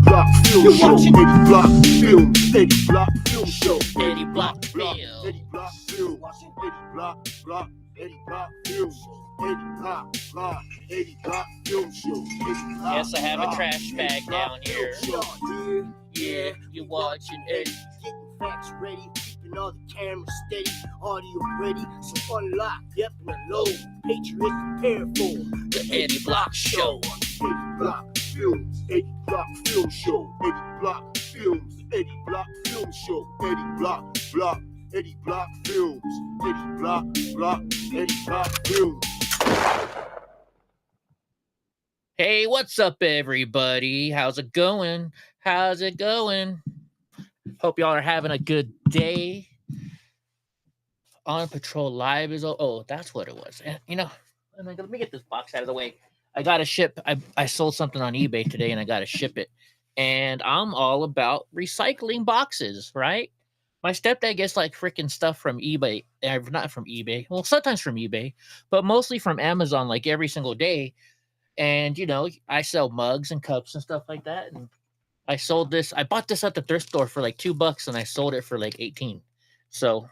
Block Film Show. Eddie Block Film. Eddie Block Film Show. Eddie Block Film. Eddie Block Film. Eddie Block Eddie Block Film. Eddie Block Eddie Block Film Show. Yes, I have a trash bag down here. Yeah, you're watching Eddie. Getting facts ready, keeping all the cameras steady, audio ready, so unlock, yep, and load. Patriots prepared for The Eddie Block Show. Eddie Block Films. Eddie Block Film Show. Eddie Block Films. Eddie Block Film Show. Eddie Block Eddie Block Films. Eddie Block Eddie Block Films. Hey, what's up, everybody? How's it going? How's it going? Hope y'all are having a good day. On Patrol Live is... Oh, that's what it was. And, you know, let me get this box out of the way. I got to ship... I sold something on eBay today, and I got to ship it. And I'm all about recycling boxes, right? My stepdad gets, like, freaking stuff from eBay. Not from eBay. Well, sometimes from eBay. But mostly from Amazon, like, every single day. And, you know, I sell mugs and cups and stuff like that. And I sold this. I bought this at the thrift store for like $2 and I sold it for like 18. So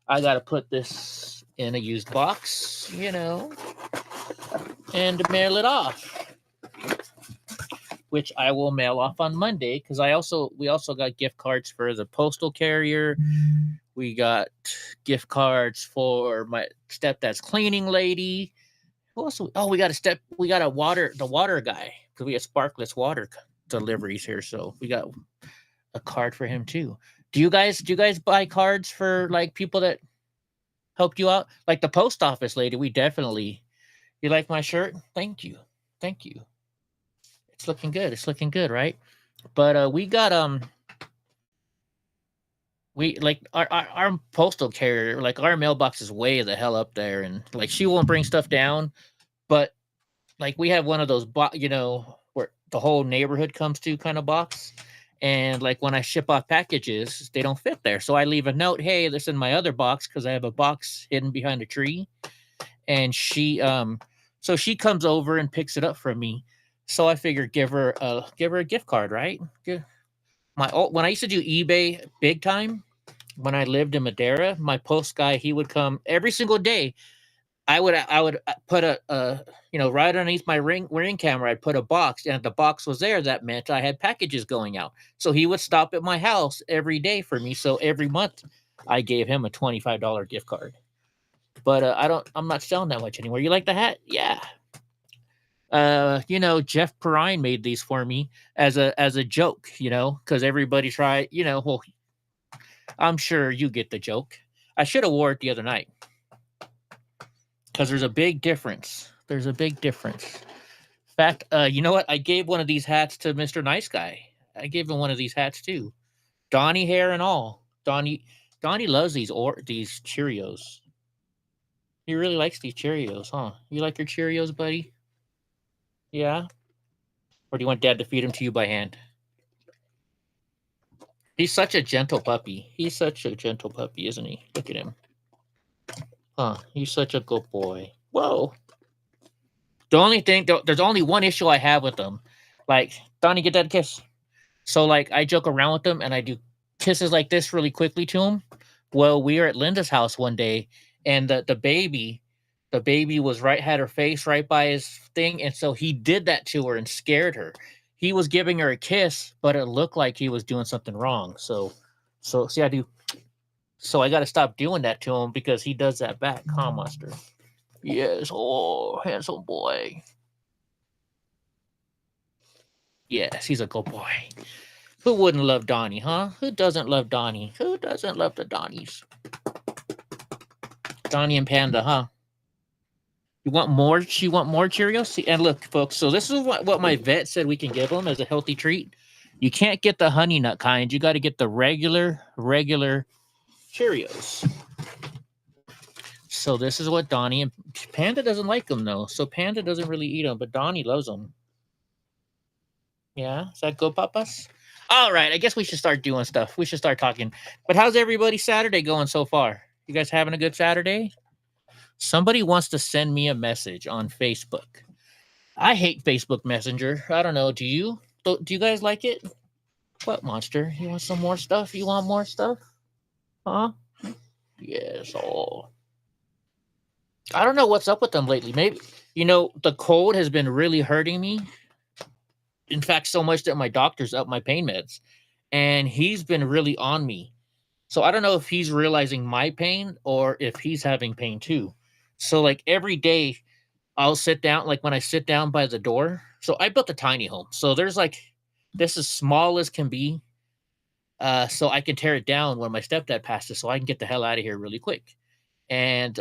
I got to put this in a used box, you know, and mail it off, which I will mail off on Monday. Cause we also got gift cards for the postal carrier. We got gift cards for my stepdad's cleaning lady. Also, we got the water guy, because we have sparkless water deliveries here, so we got a card for him too. Do you guys buy cards for like people that helped you out? Like the post office lady, you like my shirt? Thank you. It's looking good, right? But we got we like our postal carrier, like our mailbox is way the hell up there, and like she won't bring stuff down, but like we have one of those where the whole neighborhood comes to kind of box, and like when I ship off packages, they don't fit there, so I leave a note, hey, this is in my other box, because I have a box hidden behind a tree, and she so she comes over and picks it up from me, so I figured give her a gift card, right? When I used to do eBay big time, when I lived in Madera, my post guy, he would come every single day. I would put a right underneath my ring camera, I'd put a box, and if the box was there, that meant I had packages going out. So he would stop at my house every day for me. So every month I gave him a $25 gift card. But I'm not selling that much anymore. You like the hat? Yeah. Jeff Perrine made these for me as a joke, because everybody tried, well, I'm sure you get the joke. I should have wore it the other night, because there's a big difference. In fact, you know what? I gave one of these hats to Mr. Nice Guy. I gave him one of these hats too. Donnie hair and all. Donnie loves these Cheerios. He really likes these Cheerios, huh? You like your Cheerios, buddy? Yeah? Or do you want Dad to feed them to you by hand? He's such a gentle puppy. Isn't he? Look at him. Huh, he's such a good boy. Whoa. There's only one issue I have with him. Like, Donnie, get that kiss. So, like, I joke around with him, and I do kisses like this really quickly to him. Well, we were at Linda's house one day, and the baby had her face right by his thing, and so he did that to her and scared her. He was giving her a kiss, but it looked like he was doing something wrong. So see, I do. So I got to stop doing that to him, because he does that back, huh, Master? Yes, oh, handsome boy. Yes, he's a good boy. Who wouldn't love Donnie, huh? Who doesn't love Donnie? Who doesn't love the Donnies? Donnie and Panda, huh? You want more? She want more Cheerios? See, and look, folks, so this is what my vet said we can give them as a healthy treat. You can't get the honey nut kind. You got to get the regular Cheerios. So this is what Donnie, and Panda doesn't like them, though. So Panda doesn't really eat them, but Donnie loves them. Yeah? Is that good, papas? All right, I guess we should start doing stuff. We should start talking. But how's everybody's Saturday going so far? You guys having a good Saturday? Somebody wants to send me a message on Facebook. I hate Facebook Messenger. I don't know. Do you? Do you guys like it? What, monster? You want some more stuff? You want more stuff? Huh? Yes. Oh. I don't know what's up with them lately. Maybe, the cold has been really hurting me. In fact, so much that my doctor's up my pain meds. And he's been really on me. So I don't know if he's realizing my pain or if he's having pain too. So like every day I'll sit down, like when I sit down by the door. So I built a tiny home. So there's like this is small as can be. So I can tear it down when my stepdad passes so I can get the hell out of here really quick. And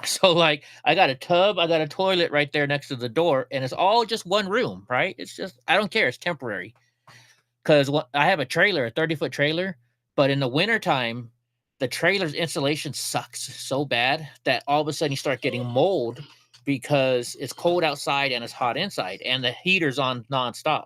so like I got a tub, I got a toilet right there next to the door, and it's all just one room, right? It's just I don't care, it's temporary. Because I have a trailer, a 30-foot trailer, but in the wintertime, the trailer's insulation sucks so bad that all of a sudden you start getting mold because it's cold outside and it's hot inside, and the heater's on nonstop.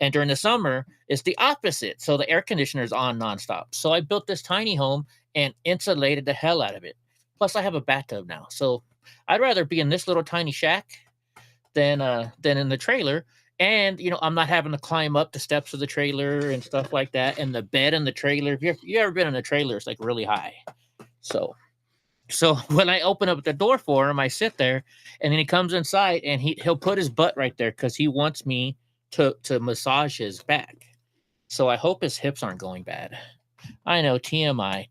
And during the summer, it's the opposite. So the air conditioner's on nonstop. So I built this tiny home and insulated the hell out of it. Plus, I have a bathtub now. So I'd rather be in this little tiny shack than in the trailer. And I'm not having to climb up the steps of the trailer and stuff like that. And the bed in the trailer, if you ever been in a trailer, it's like really high. So when I open up the door for him, I sit there, and then he comes inside, and he'll put his butt right there because he wants me to massage his back. So I hope his hips aren't going bad. I know, TMI,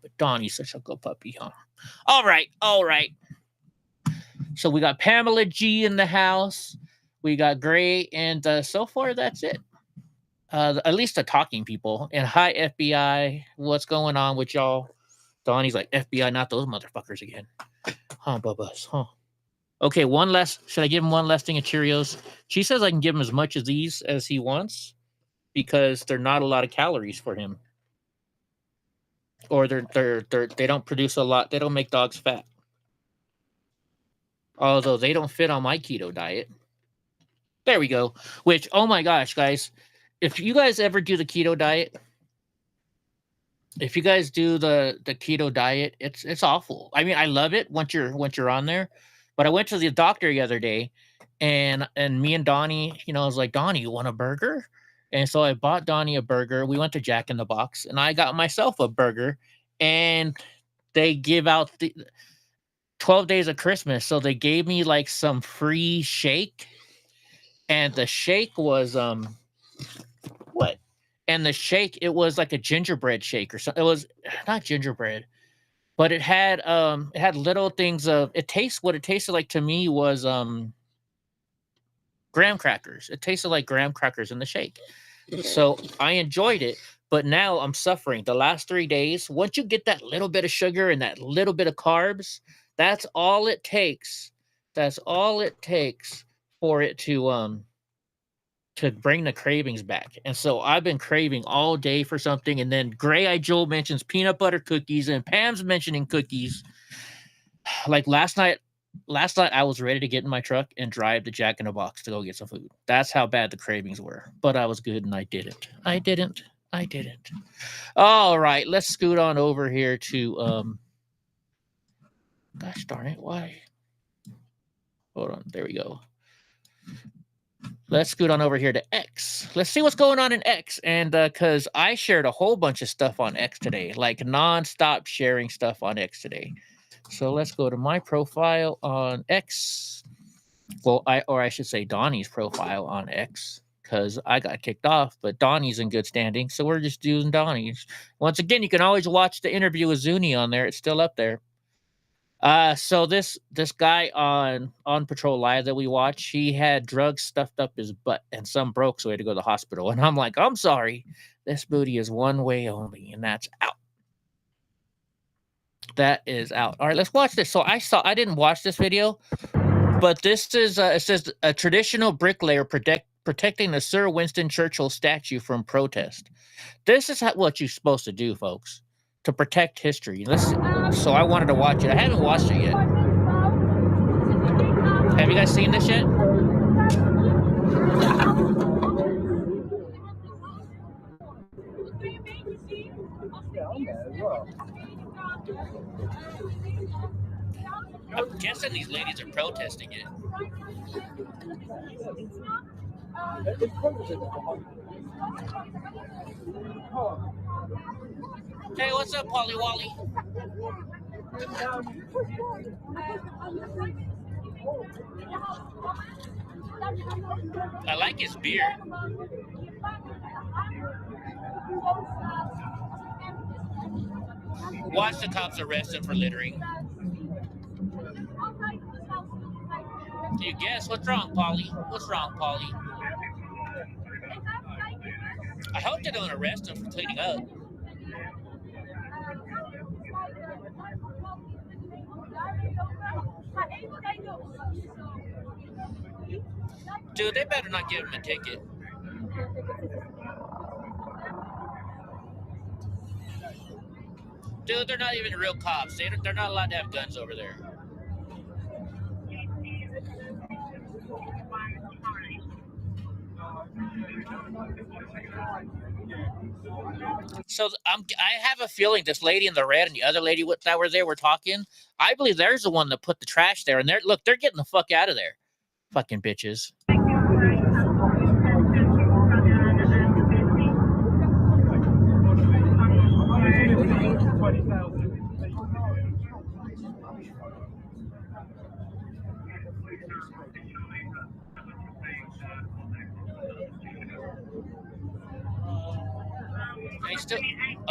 but Donnie's such a good puppy, huh? All right. So we got Pamela G in the house. We got Gray, and so far that's it. At least the talking people. And hi, FBI. What's going on with y'all? Donnie's like, FBI, not those motherfuckers again. Huh, Bubba's, huh? Okay, should I give him one less thing of Cheerios? She says I can give him as much of these as he wants because they're not a lot of calories for him. Or they don't produce a lot. They don't make dogs fat. Although they don't fit on my keto diet. There we go. Which, oh my gosh, guys, if you guys ever do the keto diet, if you guys do the keto diet, it's awful. I mean, I love it once you're on there. But I went to the doctor the other day, and me and Donnie, I was like, Donnie, you want a burger? And so I bought Donnie a burger. We went to Jack in the Box, and I got myself a burger. And they give out the 12 days of Christmas, so they gave me like some free shake. And the shake was what? And the shake, it was like a gingerbread shake or something. It was not gingerbread, but it had little things of what it tasted like to me was graham crackers. It tasted like graham crackers in the shake. So I enjoyed it, but now I'm suffering. The last 3 days, once you get that little bit of sugar and that little bit of carbs, that's all it takes. That's all it takes for it to bring the cravings back. And so I've been craving all day for something. And then Gray Eye Joel mentions peanut butter cookies, and Pam's mentioning cookies. Like last night I was ready to get in my truck and drive to Jack in the Box to go get some food. That's how bad the cravings were. But I was good, and I didn't. All right, let's scoot on over here to gosh darn it, why? Hold on, there we go. Let's scoot on over here to X. Let's see what's going on in X. And because I shared a whole bunch of stuff on X today, like nonstop sharing stuff on X today. So let's go to my profile on X. Well, I should say Donnie's profile on X, because I got kicked off, but Donnie's in good standing. So we're just doing Donnie's. Once again, you can always watch the interview with Zuni on there. It's still up there. So this guy on Patrol Live that we watch, he had drugs stuffed up his butt and some broke, so he had to go to the hospital. And I'm like, I'm sorry, this booty is one way only, and that's out. That is out. All right, let's watch this. So I didn't watch this video, but this is it says a traditional bricklayer protecting the Sir Winston Churchill statue from protest. This is what you're supposed to do, folks, to protect history. So I wanted to watch it. I haven't watched it yet. Have you guys seen this yet? I'm guessing these ladies are protesting it. Hey, what's up, Polly Wally? I like his beard. Watch the cops arrest him for littering. You guess? What's wrong, Polly? What's wrong, Polly? I hope they don't arrest him for cleaning up. Dude, they better not give him a ticket. Dude, they're not even real cops. They're not allowed to have guns over there. So I have a feeling this lady in the red and the other lady that were there were talking. I believe there's the one that put the trash there, and they're getting the fuck out of there. Fucking bitches.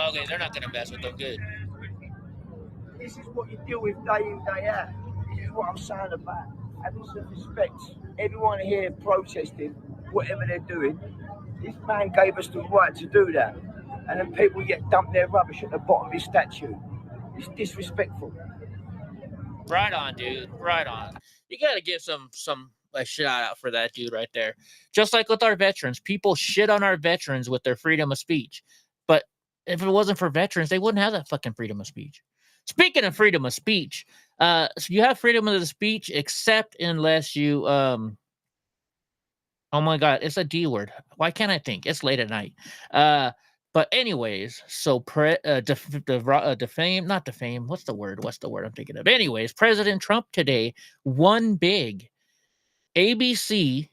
Okay, they're not gonna mess with them. Good. This is what you deal with day in, day out. This is what I'm saying about having some respect. Everyone here protesting, whatever they're doing. This man gave us the right to do that. And then people yet dump their rubbish at the bottom of his statue. It's disrespectful. Right on, dude. Right on. You gotta give a shout out for that dude right there. Just like with our veterans, people shit on our veterans with their freedom of speech. But if it wasn't for veterans, they wouldn't have that fucking freedom of speech. Speaking of freedom of speech, so you have freedom of the speech except unless you oh my god, it's a D word. Why can't I think? It's late at night. But anyways, so defame, not defame. What's the word? What's the word I'm thinking of? Anyways, President Trump today won big. ABC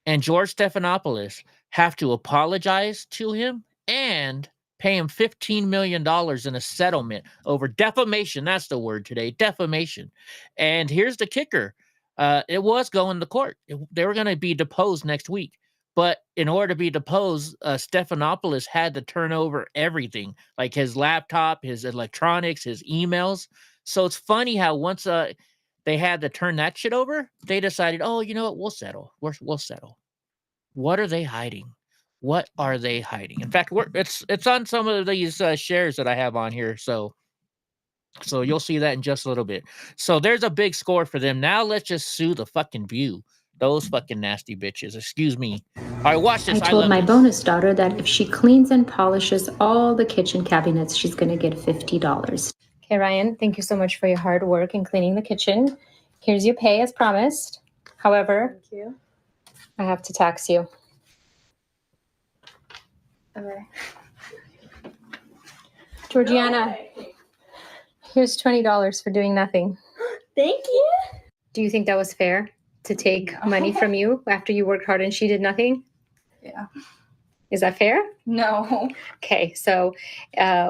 and George Stephanopoulos have to apologize to him and pay him $15 million in a settlement over defamation. That's the word today, defamation. And here's the kicker. It was going to court. They were going to be deposed next week. But in order to be deposed, Stephanopoulos had to turn over everything, like his laptop, his electronics, his emails. So it's funny how once they had to turn that shit over, they decided, oh, you know what? We'll settle. We'll settle. What are they hiding? What are they hiding? In fact, it's on some of these shares that I have on here. So you'll see that in just a little bit. So there's a big score for them. Now let's just sue the fucking View. Those fucking nasty bitches. Excuse me. All right, watch this. I told my bonus daughter that if she cleans and polishes all the kitchen cabinets, she's going to get $50. Okay, Ryan, thank you so much for your hard work in cleaning the kitchen. Here's your pay as promised. However, thank you. I have to tax you. Okay. Georgiana, here's $20 for doing nothing. Thank you. Do you think that was fair to take money from you after you worked hard and she did nothing? Yeah. Is that fair? No. Okay, so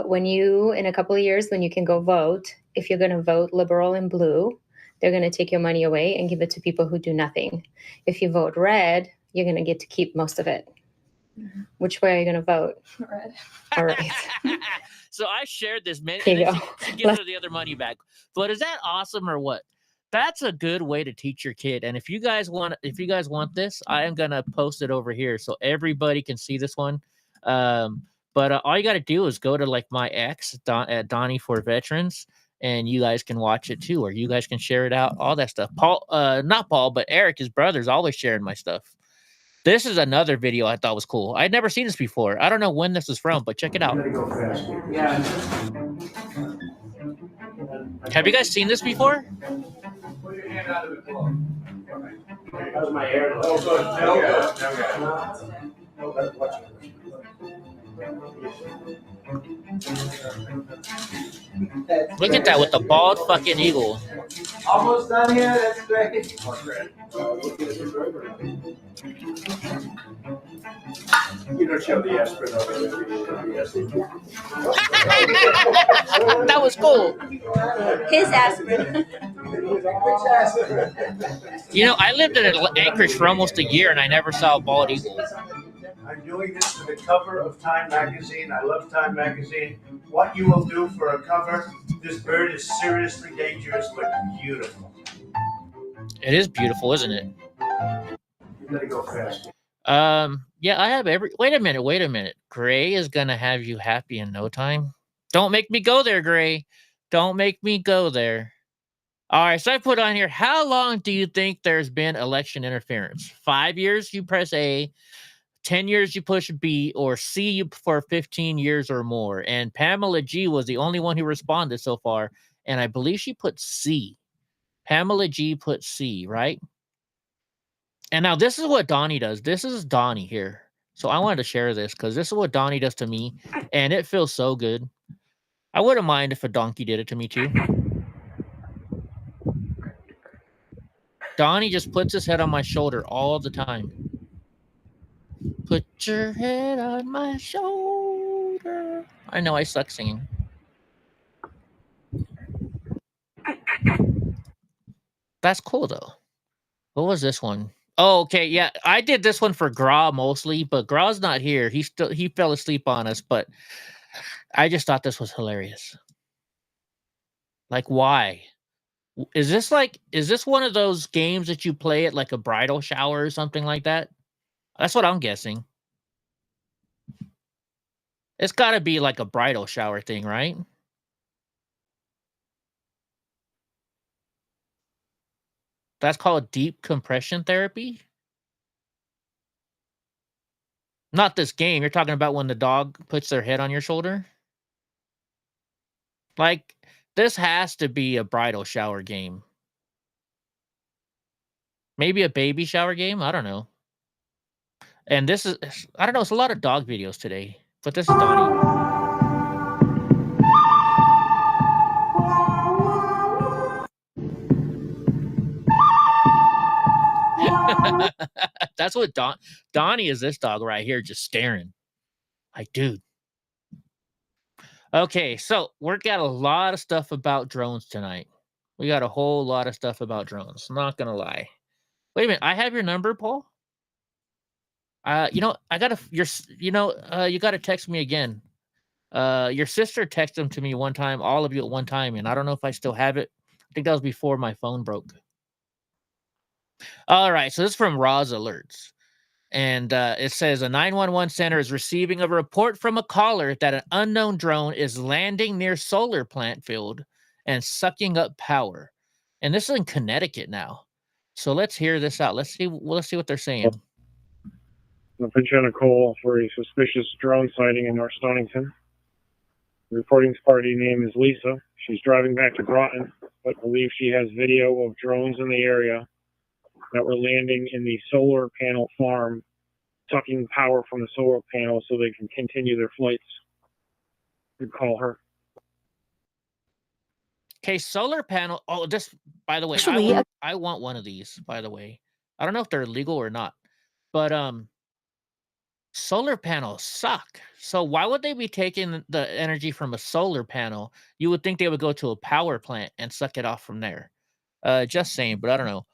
when you, in a couple of years, when you can go vote, if you're going to vote liberal and blue, they're going to take your money away and give it to people who do nothing. If you vote red, you're going to get to keep most of it. Mm-hmm. Which way are you going to vote? Red. All right. So I shared this many. Here you go. She gives her the other money back. But is that awesome or what? That's a good way to teach your kid. And if you guys want this, I am gonna post it over here so everybody can see this one. But all you got to do is go to like my ex at Donnie for Veterans, and you guys can watch it too, or you guys can share it out. All that stuff. Paul, not Paul, but Eric, his brother's always sharing my stuff. This is another video I thought was cool. I'd never seen this before. I don't know when this is from, but check it out. Have you guys seen this before? Look at that with the bald fucking eagle. Almost done here. That's great. You don't shove the aspirin over there. Yes. That was cool. His aspirin. You know, I lived in Anchorage for almost a year, and I never saw a bald eagle. I'm doing this for the cover of Time Magazine. I love Time Magazine. What you will do for a cover, this bird is seriously dangerous, but beautiful. It is beautiful, isn't it? You gotta go fast. Yeah, I have wait a minute. Gray is gonna have you happy in no time. Don't make me go there, Gray. Don't make me go there. All right, so I put on here, how long do you think there's been election interference? 5 years, you press A. 10 years, you push B, or C, you for 15 years or more. And Pamela G was the only one who responded so far, and I believe she put C. Pamela G put C, right? And now this is what Donnie does. This is Donnie here. So I wanted to share this because this is what Donnie does to me, and it feels so good. I wouldn't mind if a donkey did it to me too. Donnie just puts his head on my shoulder all the time. Put your head on my shoulder. I know I suck singing. That's cool though. What was this one? Oh, okay, yeah. I did this one for Gra mostly, but Gra's not here. He fell asleep on us, but I just thought this was hilarious. Like, why? Is this one of those games that you play at like a bridal shower or something like that? That's what I'm guessing. It's got to be like a bridal shower thing, right? That's called deep compression therapy? Not this game. You're talking about when the dog puts their head on your shoulder? Like, this has to be a bridal shower game. Maybe a baby shower game? I don't know. And this is, I don't know, it's a lot of dog videos today. But this is Donnie. That's what Donnie is, this dog right here, just staring. Like, dude. Okay, so we've got a lot of stuff about drones tonight. We got a whole lot of stuff about drones. I'm not gonna lie. Wait a minute, I have your number, Paul. You know, you gotta text me again. Your sister texted them to me one time, all of you at one time, and I don't know if I still have it. I think that was before my phone broke. All right, so this is from Roz Alerts. And it says a 911 center is receiving a report from a caller that an unknown drone is landing near solar plant field and sucking up power. And this is in Connecticut now. So let's hear this out. Let's see what they're saying. The Pachena call for a suspicious drone sighting in North Stonington. The reporting's party name is Lisa. She's driving back to Groton, but believes she has video of drones in the area that were landing in the solar panel farm, sucking power from the solar panel so they can continue their flights. You'd call her. Okay, solar panel. Oh, this, by the way, I want one of these, by the way. I don't know if they're legal or not, but solar panels suck. So why would they be taking the energy from a solar panel? You would think they would go to a power plant and suck it off from there. Just saying, but I don't know.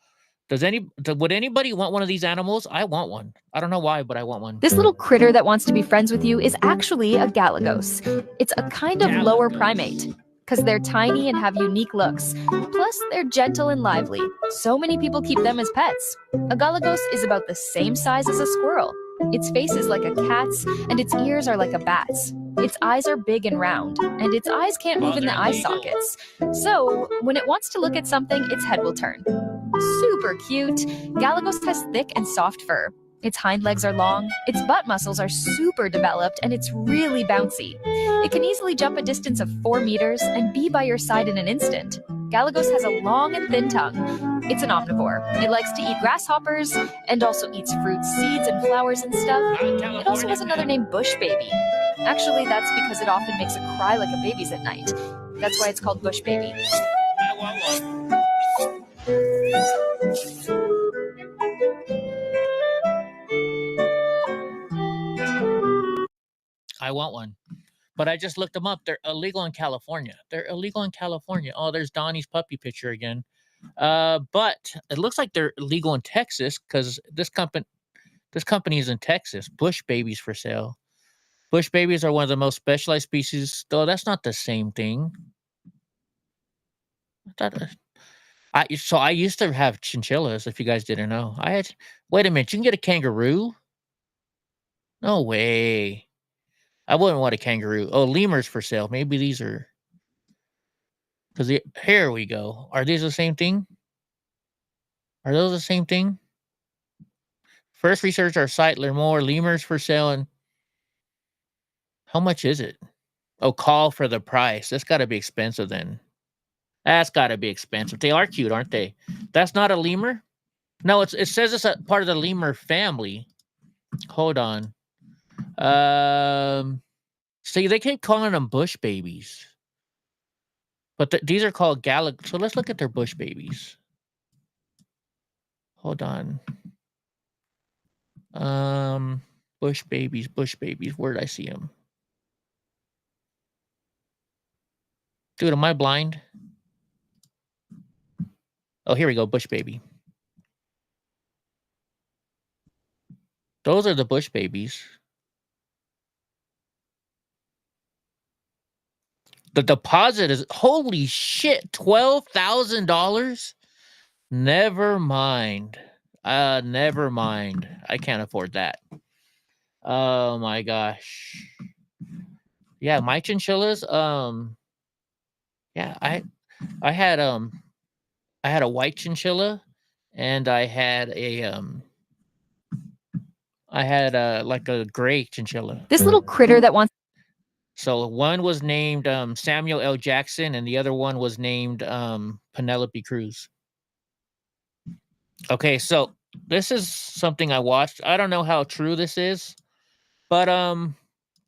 Would anybody want one of these animals? I want one. I don't know why, but I want one. This little critter that wants to be friends with you is actually a galagos. It's a kind of lower primate because they're tiny and have unique looks. Plus, they're gentle and lively. So many people keep them as pets. A galagos is about the same size as a squirrel. Its face is like a cat's, and its ears are like a bat's. Its eyes are big and round, and its eyes can't move in the eye sockets. So, when it wants to look at something, its head will turn. Super cute. Galagos has thick and soft fur. Its hind legs are long, its butt muscles are super developed, and it's really bouncy. It can easily jump a distance of 4 meters and be by your side in an instant. Galagos has a long and thin tongue. It's an omnivore. It likes to eat grasshoppers and also eats fruits, seeds, and flowers and stuff. It also has another name, bush baby. Actually, that's because it often makes it cry like a baby's at night. That's why it's called bush baby. I want one. I want one. But I just looked them up. They're illegal in California. They're illegal in California. Oh, there's Donnie's puppy picture again. But it looks like they're illegal in Texas because this company is in Texas. Bush babies for sale. Bush babies are one of the most specialized species, though that's not the same thing. I used to have chinchillas, if you guys didn't know. Wait a minute, you can get a kangaroo? No way. I wouldn't want a kangaroo. Oh, lemurs for sale. Maybe these are here we go. Are these the same thing? Are those the same thing? First research our site, learn more. Lemurs for sale. And how much is it? Oh, call for the price. That's got to be expensive then. That's got to be expensive. They are cute, aren't they? That's not a lemur? No, it says it's a part of the lemur family. Hold on. See, they keep calling them bush babies. But these are called gallag. So let's look at their bush babies. Hold on. Bush babies. Where did I see them? Dude, am I blind? Oh, here we go. Bush baby. Those are the bush babies. The deposit is, holy shit, $12,000? Never mind. Never mind. I can't afford that. Oh my gosh. Yeah, my chinchillas, yeah, I had a white chinchilla and I had like a gray chinchilla. This little critter that wants. So one was named Samuel L. Jackson and the other one was named Penelope Cruz. Okay, so this is something I watched. I don't know how true this is, but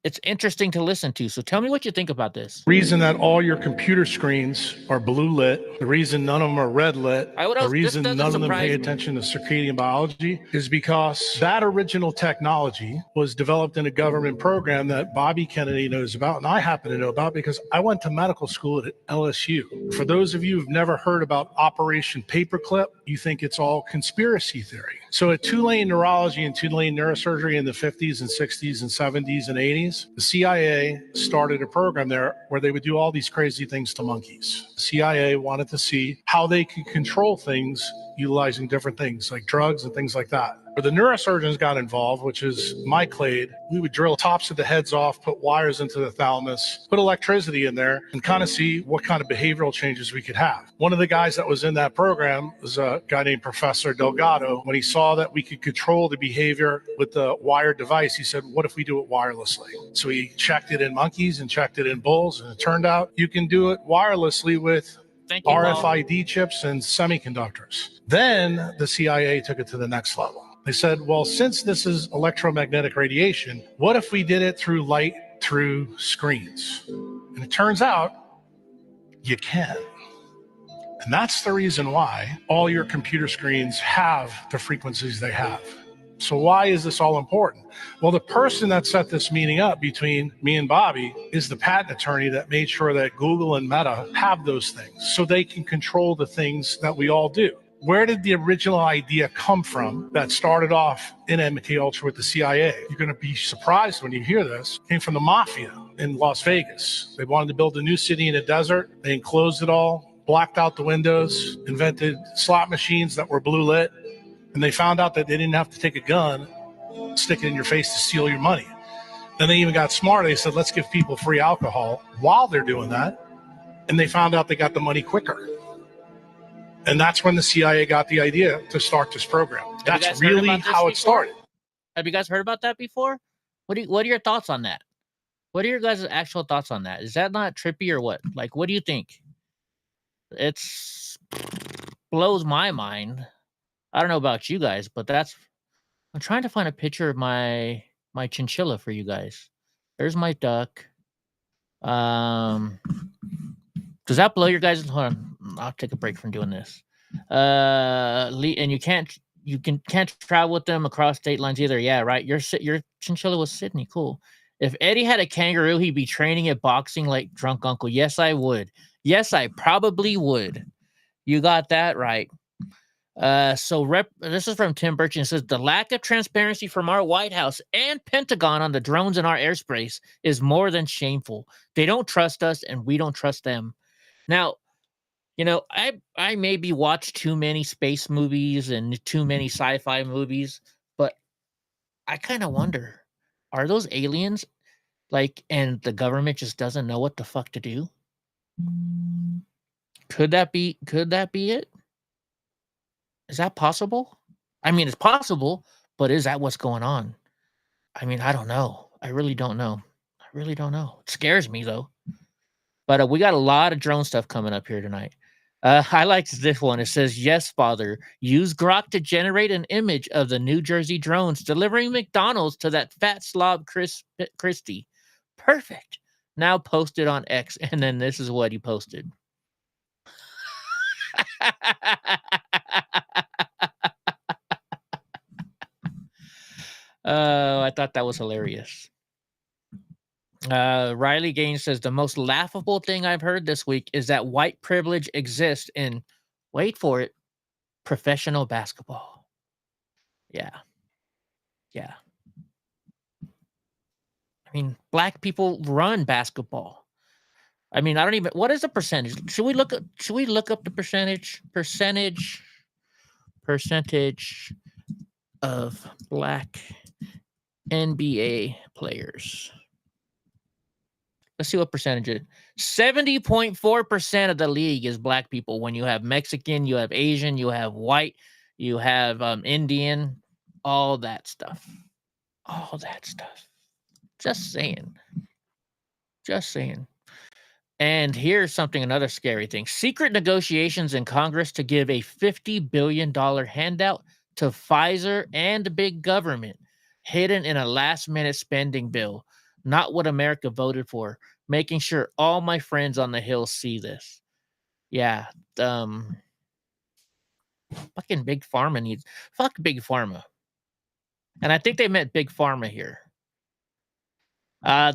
it's interesting to listen to. So tell me what you think about this. The reason that all your computer screens are blue lit, the reason none of them are red lit, the reason none of them pay attention to circadian biology is because that original technology was developed in a government program that Bobby Kennedy knows about, and I happen to know about because I went to medical school at LSU. For those of you who've never heard about Operation Paperclip, you think it's all conspiracy theory. So at Tulane Neurology and Tulane Neurosurgery in the 50s and 60s and 70s and 80s, the CIA started a program there where they would do all these crazy things to monkeys. The CIA wanted to see how they could control things utilizing different things like drugs and things like that. But the neurosurgeons got involved, which is my clade. We would drill tops of the heads off, put wires into the thalamus, put electricity in there, and kind of see what kind of behavioral changes we could have. One of the guys that was in that program was a guy named Professor Delgado. When he saw that we could control the behavior with the wired device, he said, what if we do it wirelessly? So he checked it in monkeys and checked it in bulls, and it turned out you can do it wirelessly with RFID chips and semiconductors. Then the CIA took it to the next level. They said, well, since this is electromagnetic radiation, what if we did it through light through screens? And it turns out you can. And that's the reason why all your computer screens have the frequencies they have. So why is this all important? Well, the person that set this meeting up between me and Bobby is the patent attorney that made sure that Google and Meta have those things so they can control the things that we all do. Where did the original idea come from that started off in MKUltra with the CIA? You're going to be surprised when you hear this. It came from the mafia in Las Vegas. They wanted to build a new city in a desert. They enclosed it all, blacked out the windows, invented slot machines that were blue lit. And they found out that they didn't have to take a gun, stick it in your face to steal your money. Then they even got smarter. They said, let's give people free alcohol while they're doing that. And they found out they got the money quicker. And that's when the CIA got the idea to start this program. That's really how it started. Have you guys heard about that before? What are your thoughts on that? What are your guys' actual thoughts on that? Is that not trippy or what? Like, what do you think? It's blows my mind. I don't know about you guys, but I'm trying to find a picture of my chinchilla for you guys. There's my duck. Does that blow your guys? Hold on. I'll take a break from doing this. And you can't travel with them across state lines either. Yeah, right. Your chinchilla was Sydney. Cool. If Eddie had a kangaroo, he'd be training it boxing like drunk uncle. Yes, I would. Yes, I probably would. You got that right. This is from Tim Burchin. It says, the lack of transparency from our White House and Pentagon on the drones in our airspace is more than shameful. They don't trust us, and we don't trust them. Now, I maybe watch too many space movies and too many sci-fi movies, but I kind of wonder, are those aliens and the government just doesn't know what the fuck to do? Could that be it? Is that possible? I mean, it's possible, but is that what's going on? I mean, I don't know. I really don't know. It scares me though. But we got a lot of drone stuff coming up here tonight. I like this one. It says, yes, father, use Grok to generate an image of the New Jersey drones delivering McDonald's to that fat slob Christie. Perfect. Now post it on X. And then this is what he posted. I thought that was hilarious. Riley Gaines says, the most laughable thing I've heard this week is that white privilege exists in, wait for it, professional basketball. Yeah. I mean, black people run basketball. I mean, what is the percentage? Should we look up the percentage of black NBA players? Let's see what percentage it is. 70.4% of the league is black people. When you have Mexican, you have Asian, you have white, you have Indian, all that stuff. Just saying. And here's another scary thing. Secret negotiations in Congress to give a $50 billion handout to Pfizer and big government, hidden in a last-minute spending bill. Not what America voted for. Making sure all my friends on the Hill see this. Yeah. Fucking Big Pharma fuck Big Pharma. And I think they meant Big Pharma here.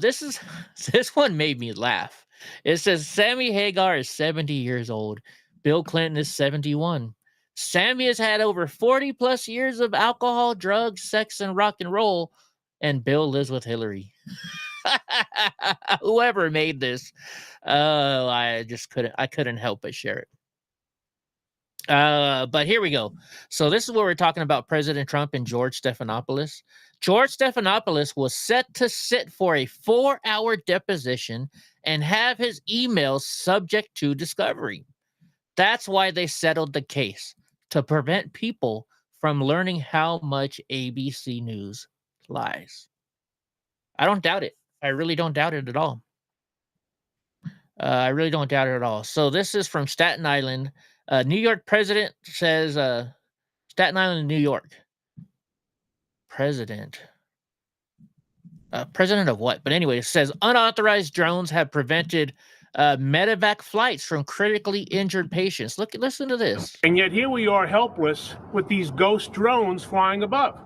This one made me laugh. It says Sammy Hagar is 70 years old. Bill Clinton is 71. Sammy has had over 40 plus years of alcohol, drugs, sex, and rock and roll, and Bill lives with Hillary. Whoever made this, I couldn't help but share it. But here we go. So this is where we're talking about President Trump and George Stephanopoulos. George Stephanopoulos was set to sit for a 4-hour deposition and have his emails subject to discovery. That's why they settled the case, to prevent people from learning how much ABC News lies. I don't doubt it. I really don't doubt it at all. So this is from Staten Island. New York president says, Staten Island, New York. President of what? But anyway, it says unauthorized drones have prevented medevac flights from critically injured patients. Listen to this. And yet here we are helpless with these ghost drones flying above.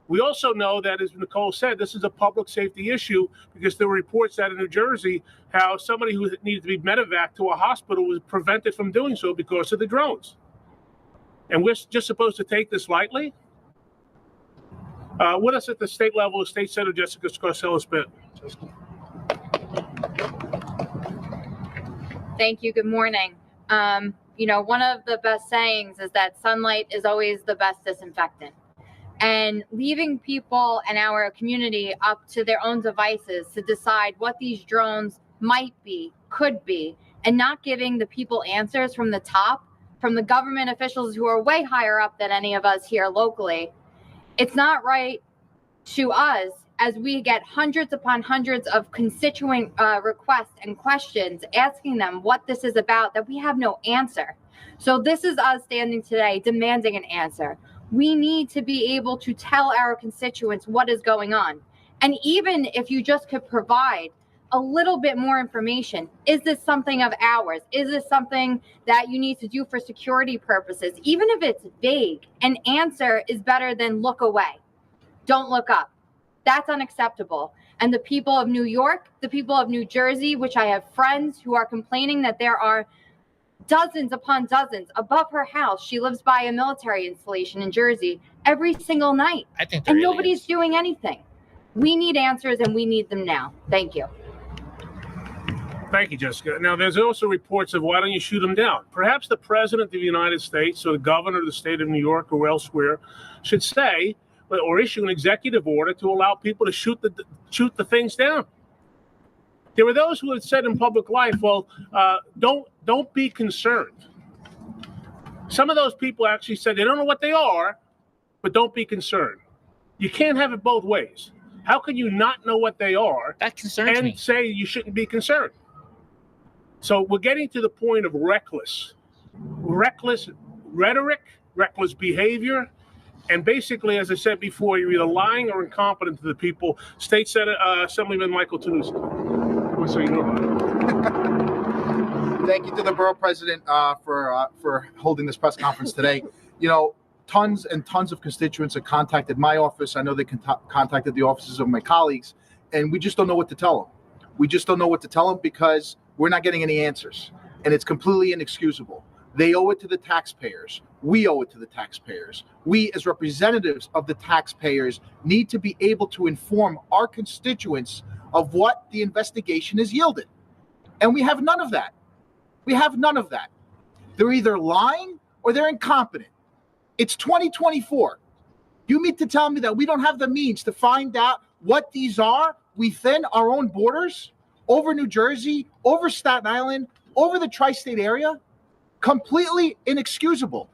We also know that, as Nicole said, this is a public safety issue because there were reports out of New Jersey how somebody who needed to be medevac to a hospital was prevented from doing so because of the drones. And we're just supposed to take this lightly? With us at the state level is State Senator Jessica Scarcella-Spit. Thank you. Good morning. One of the best sayings is that sunlight is always the best disinfectant. And leaving people and our community up to their own devices to decide what these drones might be, could be, and not giving the people answers from the top, from the government officials who are way higher up than any of us here locally. It's not right to us as we get hundreds upon hundreds of constituent requests and questions asking them what this is about, that we have no answer. So this is us standing today demanding an answer. We need to be able to tell our constituents what is going on. And even if you just could provide a little bit more information, is this something of ours? Is this something that you need to do for security purposes? Even if it's vague, an answer is better than look away. Don't look up. That's unacceptable. And the people of New York, the people of New Jersey, which I have friends who are complaining that there are dozens upon dozens above her house. She lives by a military installation in Jersey every single night. I think and nobody's doing anything. We need answers, and we need them now. Thank you. Thank you, Jessica. Now, there's also reports of why don't you shoot them down? Perhaps the president of the United States or the governor of the state of New York or elsewhere should say or issue an executive order to allow people to shoot the things down. There were those who had said in public life, well, don't be concerned. Some of those people actually said they don't know what they are, but don't be concerned. You can't have it both ways. How can you not know what they are and say you shouldn't be concerned? So we're getting to the point of reckless rhetoric, reckless behavior, and basically, as I said before, you're either lying or incompetent to the people. State Senate Assemblyman Michael Tanusa. So you know about it. Thank you to the borough president for holding this press conference today. You know, tons and tons of constituents have contacted my office. I know they contacted the offices of my colleagues, and we just don't know what to tell them. We just don't know what to tell them because we're not getting any answers, and it's completely inexcusable. They owe it to the taxpayers. We owe it to the taxpayers. We, as representatives of the taxpayers, need to be able to inform our constituents of what the investigation has yielded. And we have none of that. We have none of that. They're either lying or they're incompetent. It's 2024. You mean to tell me that we don't have the means to find out what these are within our own borders, over New Jersey, over Staten Island, over the tri-state area? Completely inexcusable.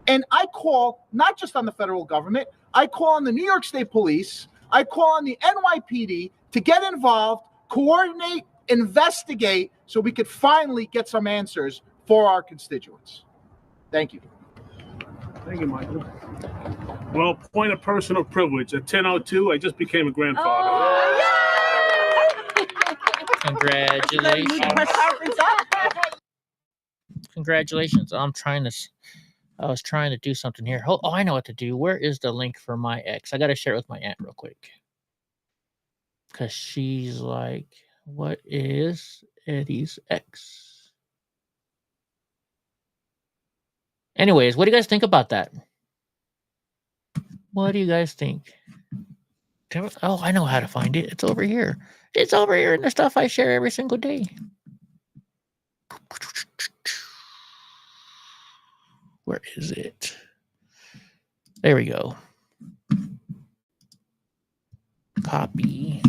And I call not just on the federal government, I call on the New York State Police, I call on the NYPD to get involved, coordinate, investigate, so we could finally get some answers for our constituents. Thank you. Thank you, Michael. Well, point of personal privilege. At 10:02, I just became a grandfather. Congratulations. Congratulations. I was trying to do something here. Oh, I know what to do. Where is the link for my ex? I got to share it with my aunt real quick. Because she's like, what is Eddie's ex? Anyways, what do you guys think about that? What do you guys think? Oh, I know how to find it. It's over here. It's over here in the stuff I share every single day. Where is it? There we go. Copy.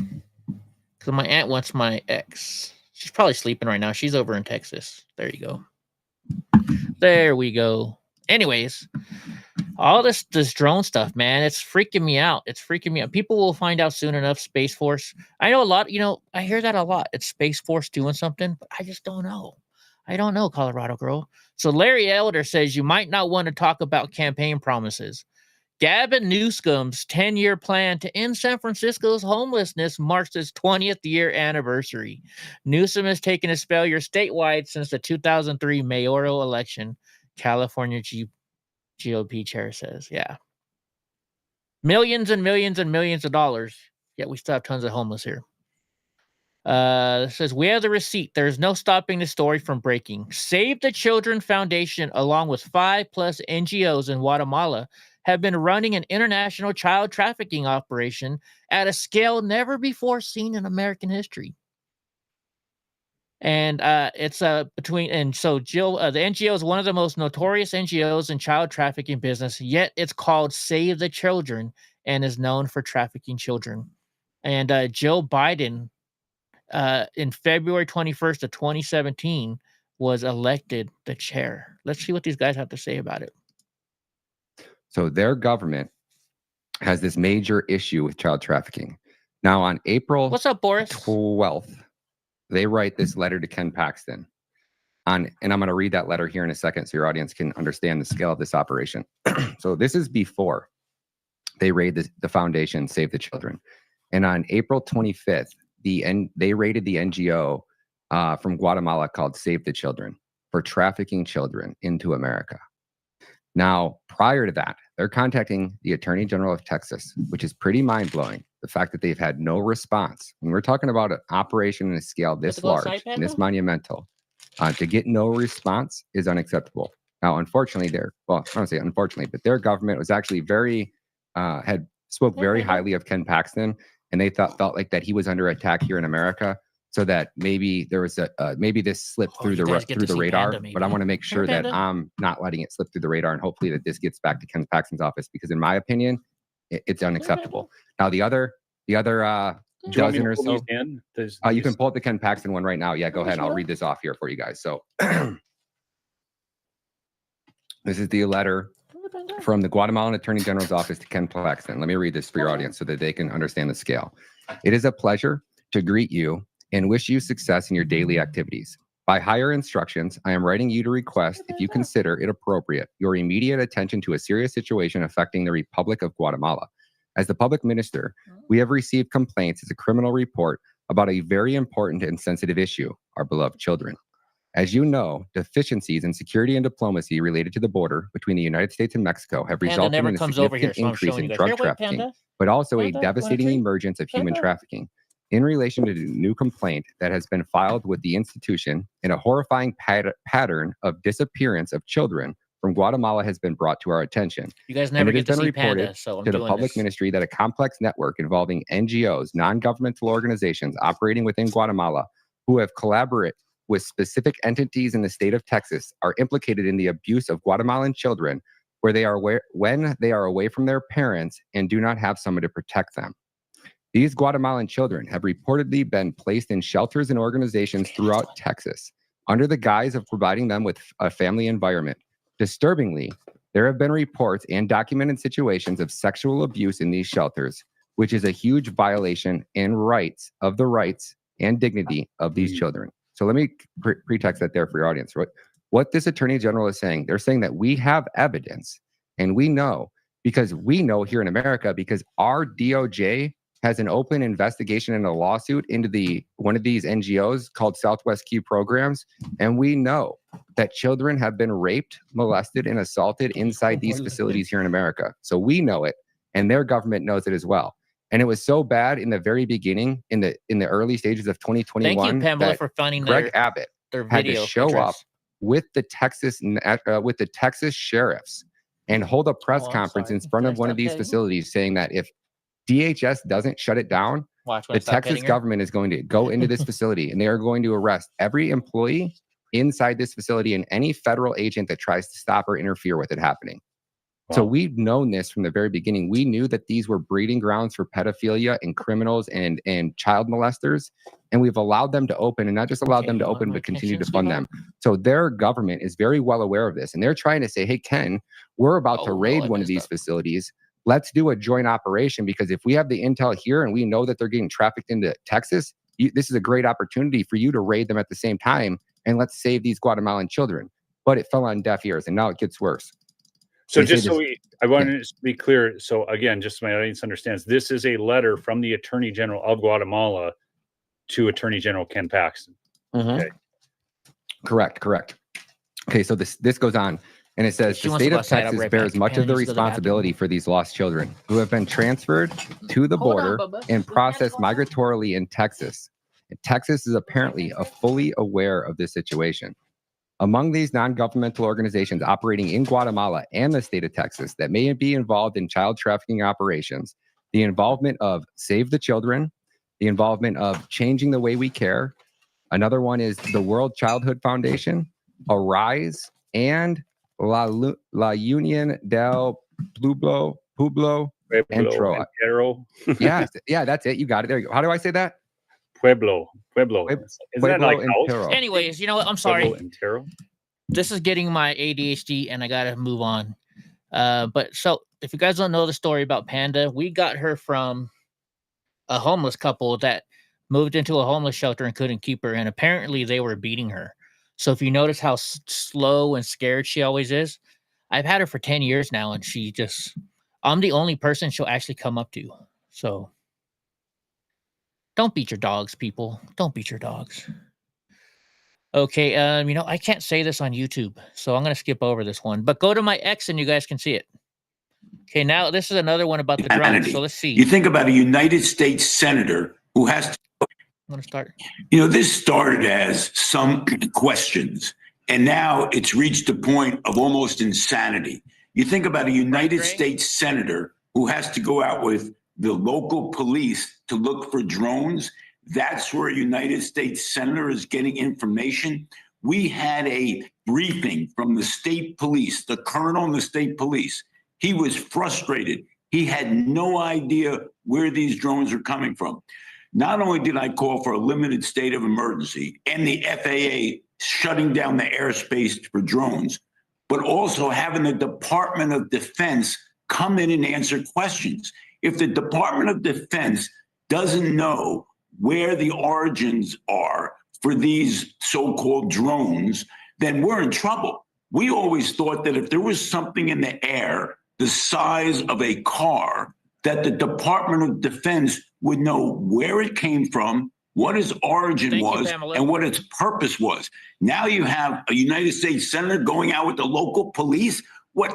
Because my aunt wants my ex. She's probably sleeping right now. She's over in Texas. There you go. There we go. Anyways, all this drone stuff, man, it's freaking me out. It's freaking me out. People will find out soon enough. Space Force. I know a lot. I hear that a lot. It's Space Force doing something, but I just don't know. I don't know, Colorado girl. So Larry Elder says you might not want to talk about campaign promises. Gavin Newsom's 10-year plan to end San Francisco's homelessness marks its 20th year anniversary. Newsom has taken his failure statewide since the 2003 mayoral election. California GOP chair says, yeah. Millions and millions and millions of dollars. Yet we still have tons of homeless here. It says, we have the receipt. There's no stopping the story from breaking. Save the Children Foundation, along with 5+ NGOs in Guatemala, have been running an international child trafficking operation at a scale never before seen in American history. And it's between, and so Jill, the NGO is one of the most notorious NGOs in child trafficking business, yet it's called Save the Children and is known for trafficking children. And Joe Biden, in February 21st of 2017, was elected the chair. Let's see what these guys have to say about it. So their government has this major issue with child trafficking. Now on April What's up, Boris? 12th, they write this letter to Ken Paxton. And I'm going to read that letter here in a second so your audience can understand the scale of this operation. So this is before they raid the foundation, Save the Children. And on April 25th, they raided the NGO from Guatemala called Save the Children for trafficking children into America. Now, prior to that, they're contacting the Attorney General of Texas, which is pretty mind-blowing. the fact that they've had no response. When we're talking about an operation and a scale this large and this monumental, to get no response is unacceptable. Now, unfortunately, I don't say unfortunately, but their government was actually spoke very highly of Ken Paxton, and they felt like that he was under attack here in America, so that maybe there was maybe this slipped through the radar. Panda, but I want to make sure that I'm not letting it slip through the radar, and hopefully that this gets back to Ken Paxton's office, because in my opinion, it's unacceptable. Now, the other dozen or so, you can pull up the Ken Paxton one right now. Yeah, go ahead. I'll read this off here for you guys. So this is the letter from the Guatemalan Attorney General's office to Ken Paxton. Let me read this for your audience so that they can understand the scale. It is a pleasure to greet you and wish you success in your daily activities. By higher instructions, I am writing you to request, if you consider it appropriate, your immediate attention to a serious situation affecting the Republic of Guatemala. As the public minister, we have received complaints as a criminal report about a very important and sensitive issue, our beloved children. As you know, deficiencies in security and diplomacy related to the border between the United States and Mexico have resulted in a significant increase in drug trafficking, but also a devastating emergence of human trafficking. In relation to the new complaint that has been filed with the institution, and a horrifying pattern of disappearance of children from Guatemala has been brought to our attention. You guys never get to see Panda, so I'm to the doing public this. ministry that a complex network involving NGOs, non-governmental organizations operating within Guatemala, who have collaborated with specific entities in the state of Texas, are implicated in the abuse of Guatemalan children when they are away from their parents and do not have someone to protect them. These Guatemalan children have reportedly been placed in shelters and organizations throughout Texas under the guise of providing them with a family environment. Disturbingly, there have been reports and documented situations of sexual abuse in these shelters, which is a huge violation and rights and dignity of these children. So let me pretext that there for your audience. What this Attorney General is saying, they're saying that we have evidence, and we know here in America, because our DOJ has an open investigation and a lawsuit into one of these NGOs called Southwest Q Programs, and we know that children have been raped, molested, and assaulted inside these facilities here in America. So we know it, and their government knows it as well. And it was so bad in the very beginning, in the early stages of 2021, Thank you, Pamela, that for finding Greg Abbott their had to video show address. up with the Texas sheriffs and hold a press conference in front of one of these facilities, saying that if DHS doesn't shut it down, the Texas government is going to go into this facility and they are going to arrest every employee inside this facility and any federal agent that tries to stop or interfere with it happening. Wow. So we've known this from the very beginning. We knew that these were breeding grounds for pedophilia and criminals and child molesters, and we've allowed them to open, and not just allowed them to open, but continue to fund them. So their government is very well aware of this, and they're trying to say, hey, Ken, we're about to raid one of these facilities. Let's do a joint operation, because if we have the intel here and we know that they're getting trafficked into Texas, this is a great opportunity for you to raid them at the same time, and let's save these Guatemalan children. But it fell on deaf ears, and now it gets worse. So I wanted to be clear. So again, just so my audience understands, this is a letter from the Attorney General of Guatemala to Attorney General Ken Paxton. Mm-hmm. Okay. Correct. Okay, so this goes on, and it says, the state of Texas bears much of the responsibility for these lost children who have been transferred to the border and processed migratorily in Texas. Texas is apparently fully aware of this situation. Among these non-governmental organizations operating in Guatemala and the state of Texas that may be involved in child trafficking operations, the involvement of Save the Children, the involvement of Changing the Way We Care, another one is the World Childhood Foundation, Arise, and La Union del Pueblo Entero. Yeah, that's it. You got it. There you go. How do I say that? Pueblo. Isn't that like house? Anyways, you know what? I'm sorry. This is getting my ADHD, and I gotta move on. But so, if you guys don't know the story about Panda, we got her from a homeless couple that moved into a homeless shelter and couldn't keep her, and apparently they were beating her. So if you notice how slow and scared she always is, I've had her for 10 years now, and I'm the only person she'll actually come up to. So don't beat your dogs, people. Don't beat your dogs. Okay, I can't say this on YouTube, so I'm going to skip over this one. But go to my X and you guys can see it. Okay, now this is another one about the drones. So let's see. You think about a United States senator who has to. I'm going to start. This started as some questions, and now it's reached a point of almost insanity. You think about a United States senator who has to go out with the local police to look for drones. That's where a United States senator is getting information. We had a briefing from the state police, the colonel in the state police. He was frustrated. He had no idea where these drones are coming from. Not only did I call for a limited state of emergency and the FAA shutting down the airspace for drones, but also having the Department of Defense come in and answer questions. If the Department of Defense doesn't know where the origins are for these so-called drones, then we're in trouble. We always thought that if there was something in the air the size of a car, that the Department of Defense would know where it came from, what its origin was, and what its purpose was. Now you have a United States senator going out with the local police,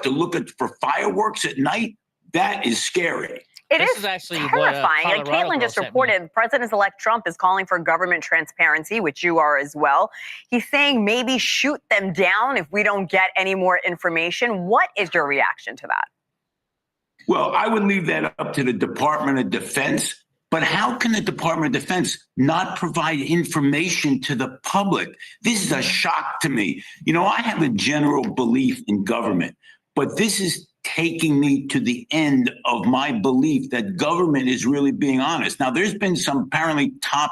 to look for fireworks at night? That is scary. It is actually terrifying. Like Caitlin just reported, President-elect Trump is calling for government transparency, which you are as well. He's saying maybe shoot them down if we don't get any more information. What is your reaction to that? Well, I would leave that up to the Department of Defense. But how can the Department of Defense not provide information to the public? This is a shock to me. I have a general belief in government, but this is taking me to the end of my belief that government is really being honest. Now, there's been some apparently top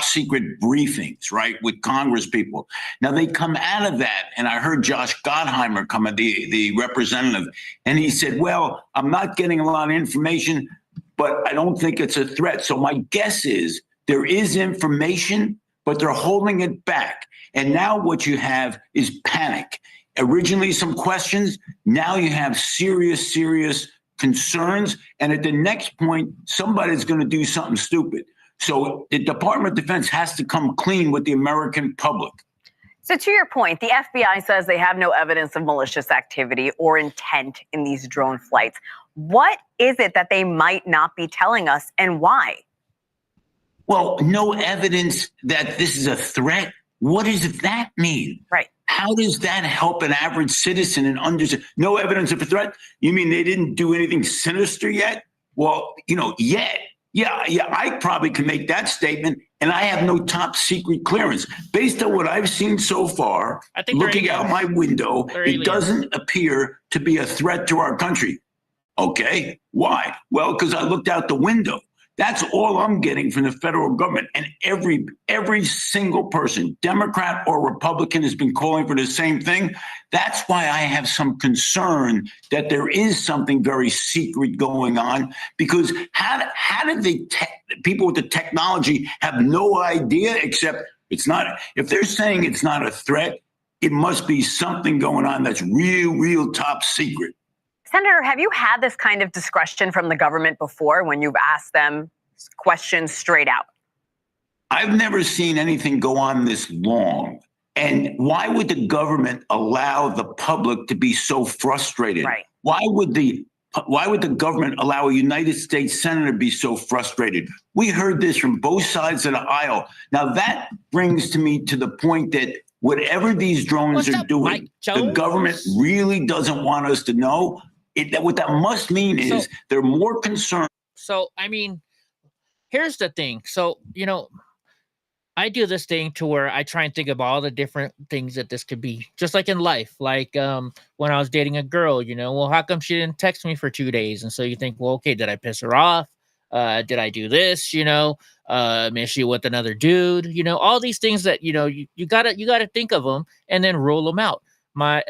secret briefings, right, with Congress people. Now, they come out of that, and I heard Josh Gottheimer come, the representative, and he said, well, I'm not getting a lot of information, but I don't think it's a threat. So my guess is there is information, but they're holding it back. And now what you have is panic. Originally some questions, now you have serious concerns. And at the next point, somebody's going to do something stupid. So the Department of Defense has to come clean with the American public. So to your point, the FBI says they have no evidence of malicious activity or intent in these drone flights. What is it that they might not be telling us, and why? Well, no evidence that this is a threat. What does that mean? Right. How does that help an average citizen and understand? No evidence of a threat? You mean they didn't do anything sinister yet? Well, yet. Yeah, I probably can make that statement, and I have no top secret clearance. Based on what I've seen so far, looking out my window, it doesn't appear to be a threat to our country. Okay, why? Well, because I looked out the window. That's all I'm getting from the federal government. And every single person, Democrat or Republican, has been calling for the same thing. That's why I have some concern that there is something very secret going on, because how did the people with the technology have no idea, except it's not, if they're saying it's not a threat, it must be something going on that's real top secret. Senator, have you had this kind of discretion from the government before when you've asked them questions straight out? I've never seen anything go on this long. And why would the government allow the public to be so frustrated? Right. Why would the government allow a United States senator to be so frustrated? We heard this from both sides of the aisle. Now that brings to me to the point that whatever these drones are doing, the government really doesn't want us to know. What that must mean is they're more concerned. So, I mean, here's the thing. So, I do this thing to where I try and think of all the different things that this could be, just like in life. Like when I was dating a girl, well, how come she didn't text me for 2 days? And so you think, well, okay, did I piss her off? Did I do this? Is she with another dude? All these things that, you gotta think of them and then rule them out. My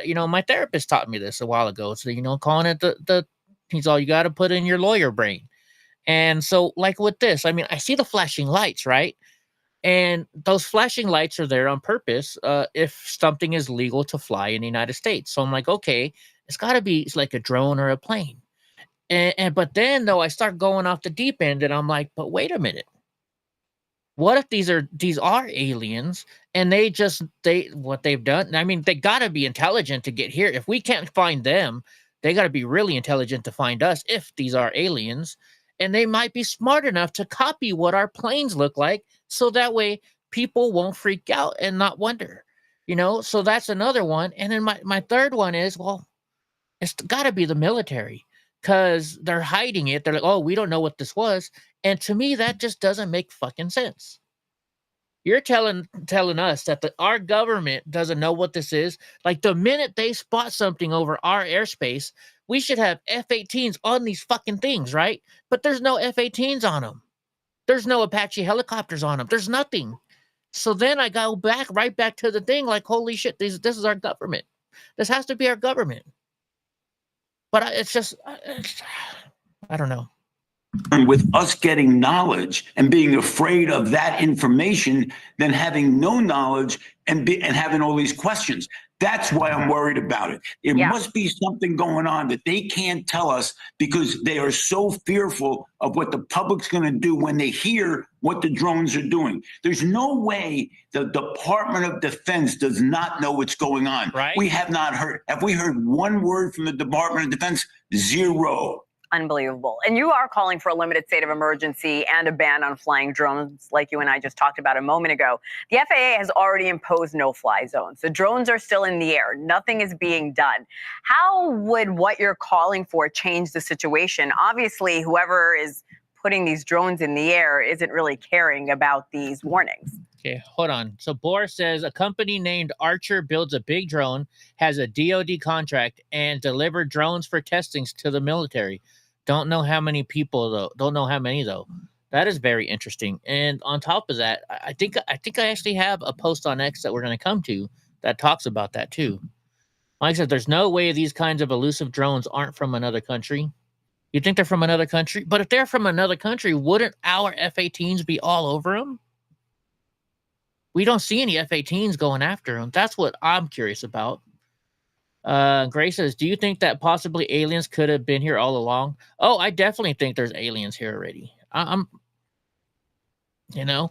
therapist taught me this a while ago. So, calling it he's all, you got to put in your lawyer brain. And so like with this, I mean, I see the flashing lights, right? And those flashing lights are there on purpose if something is legal to fly in the United States. So I'm like, okay, it's got to be like a drone or a plane. But then though, I start going off the deep end and I'm like, but wait a minute. What if these are aliens and what they've done? I mean, they got to be intelligent to get here. If we can't find them, They got to be really intelligent to find us if these are aliens. And they might be smart enough to copy what our planes look like, so that way people won't freak out and not wonder. So that's another one. And then my third one is, well, it's got to be the military, because they're hiding it. They're like, oh, we don't know what this was. And to me, that just doesn't make fucking sense. You're telling us that our government doesn't know what this is. Like, the minute they spot something over our airspace, we should have F-18s on these fucking things, right? But there's no F-18s on them. There's no Apache helicopters on them. There's nothing. So then I go right back to the thing, like, holy shit, this is our government. This has to be our government. But it's just, I don't know. With us getting knowledge and being afraid of that information than having no knowledge and having all these questions. That's why I'm worried about it. It must be something going on that they can't tell us, because they are so fearful of what the public's going to do when they hear what the drones are doing. There's no way the Department of Defense does not know what's going on. Right. We have not heard. Have we heard one word from the Department of Defense? Zero. Unbelievable. And you are calling for a limited state of emergency and a ban on flying drones, like you and I just talked about a moment ago. The FAA has already imposed no-fly zones. The drones are still in the air. Nothing is being done. How would what you're calling for change the situation? Obviously, whoever is putting these drones in the air isn't really caring about these warnings. Okay, hold on. So Boris says a company named Archer builds a big drone, has a DoD contract, and delivered drones for testings to the military. Don't know how many people though. Don't know how many though. That is very interesting. And on top of that, I think I actually have a post on X that we're going to come to that talks about that too. Like I said, there's no way these kinds of elusive drones aren't from another country. You think they're from another country? But if they're from another country, wouldn't our F-18s be all over them? We don't see any F-18s going after them. That's what I'm curious about. Gray says, do you think that possibly aliens could have been here all along? Oh, I definitely think there's aliens here already. I'm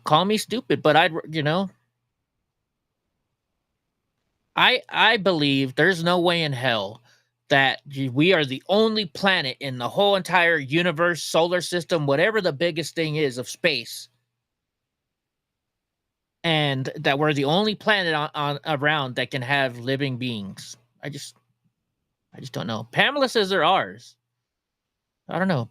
call me stupid, but I believe there's no way in hell that we are the only planet in the whole entire universe, solar system, whatever the biggest thing is of space, and that we're the only planet on around that can have living beings. I just don't know. Pamela says they're ours. I don't know.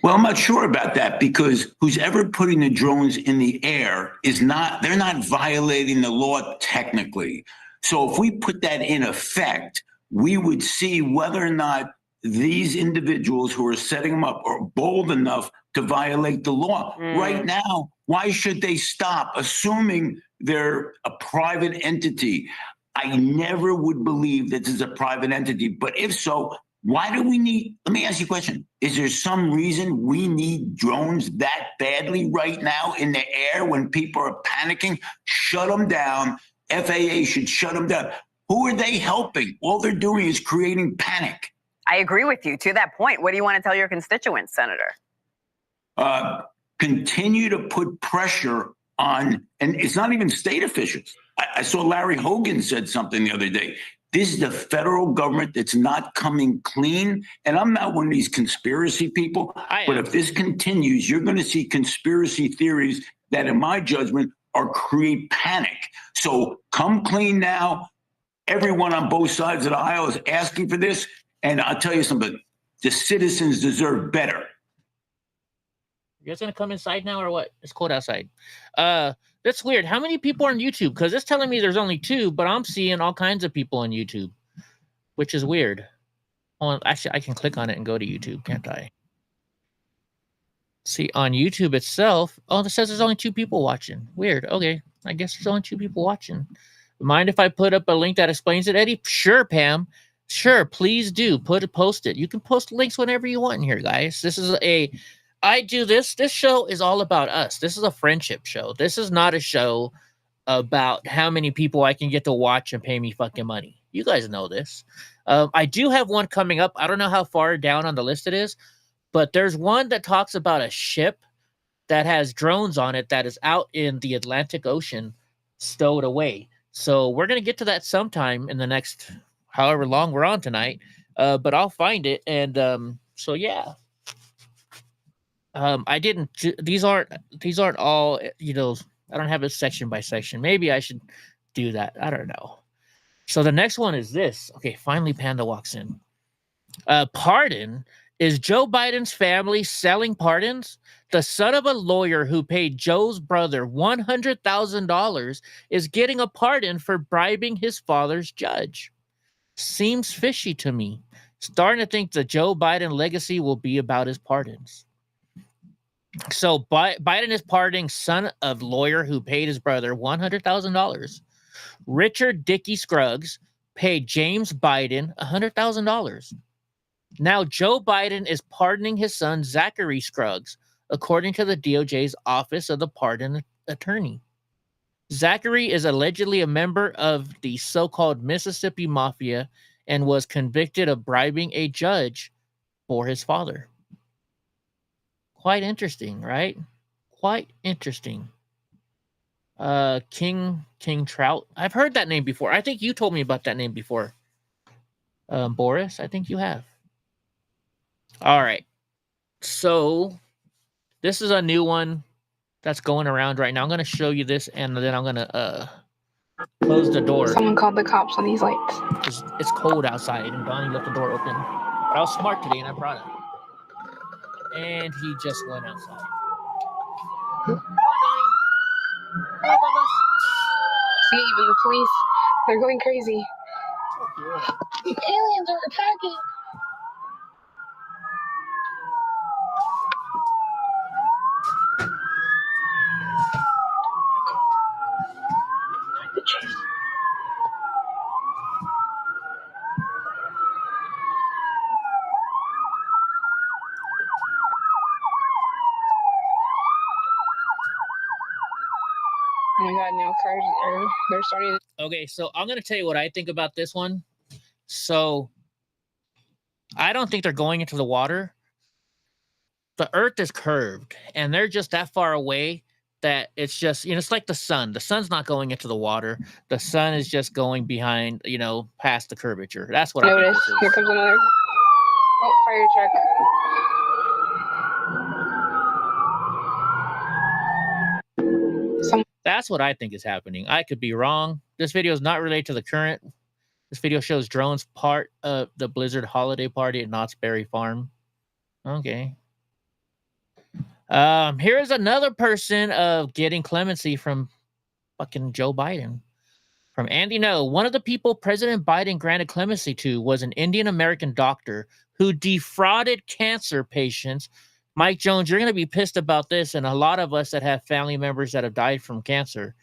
Well, I'm not sure about that, because who's ever putting the drones in the air they're not violating the law technically. So if we put that in effect, we would see whether or not these individuals who are setting them up are bold enough to violate the law. Right now, why should they stop, assuming they're a private entity? I never would believe that this is a private entity, but if so, why do we need, let me ask you a question. Is there some reason we need drones that badly right now in the air when people are panicking? Shut them down. FAA should shut them down. Who are they helping? All they're doing is creating panic. I agree with you. To that point, what do you want to tell your constituents, Senator? Continue to put pressure on, and it's not even state officials. I saw Larry Hogan said something the other day. This is the federal government that's not coming clean. And I'm not one of these conspiracy people, but if this continues, you're going to see conspiracy theories that, in my judgment, are create panic. So come clean now. Everyone on both sides of the aisle is asking for this. And I'll tell you something, the citizens deserve better. You guys gonna come inside now or what? It's cold outside. That's weird. How many people are on YouTube? Because it's telling me there's only 2, but I'm seeing all kinds of people on YouTube, which is weird. Oh, actually, I can click on it and go to YouTube, can't I? See, on YouTube itself, oh, it says there's only 2 people watching. Weird. Okay, I guess there's only 2 people watching. Mind if I put up a link that explains it, Eddie? Sure, Pam. Sure, please do. Post it. You can post links whenever you want in here, guys. I do this. This show is all about us. This is a friendship show. This is not a show about how many people I can get to watch and pay me fucking money. You guys know this. I do have one coming up. I don't know how far down on the list it is, but there's one that talks about a ship that has drones on it that is out in the Atlantic Ocean stowed away. So we're going to get to that sometime in the next however long we're on tonight. but I'll find it. And so yeah, I didn't. These aren't all. I don't have it section by section. Maybe I should do that. I don't know. So the next one is this. Okay, finally Panda walks in. Pardon. Is Joe Biden's family selling pardons? The son of a lawyer who paid Joe's brother $100,000 is getting a pardon for bribing his father's judge. Seems fishy to me. Starting to think the Joe Biden legacy will be about his pardons. So Biden is pardoning son of lawyer who paid his brother $100,000. Richard Dickey Scruggs paid James Biden $100,000. Now Joe Biden is pardoning his son Zachary Scruggs, according to the DOJ's Office of the Pardon Attorney. Zachary is allegedly a member of the so-called Mississippi Mafia and was convicted of bribing a judge for his father. Quite interesting, right? Quite interesting. King Trout. I've heard that name before. I think you told me about that name before. Boris, I think you have. All right. So this is a new one that's going around right now. I'm going to show you this, and then I'm going to close the door. Someone called the cops on these lights. It's cold outside, and Donnie left the door open. But I was smart today, and I brought it. And he just went outside. Come on, Donnie. Come on, Bubba. See, even the police, they're going crazy. Aliens are attacking. Oh my God, now cars they're starting to... Okay, so I'm going to tell you what I think about this one. So I don't think they're going into the water. The earth is curved, and they're just that far away that it's just, it's like the sun. The sun's not going into the water. The sun is just going behind, past the curvature. That's what I think this is. Here comes another. Oh, fire truck. That's what I think is happening. I could be wrong. This video is not related to the current. This video shows drones part of the Blizzard holiday party at Knott's Berry Farm. Okay. Here's another person of getting clemency from fucking Joe Biden. From Andy No. One of the people President Biden granted clemency to was an Indian American doctor who defrauded cancer patients. Mike Jones, you're going to be pissed about this, and a lot of us that have family members that have died from cancer,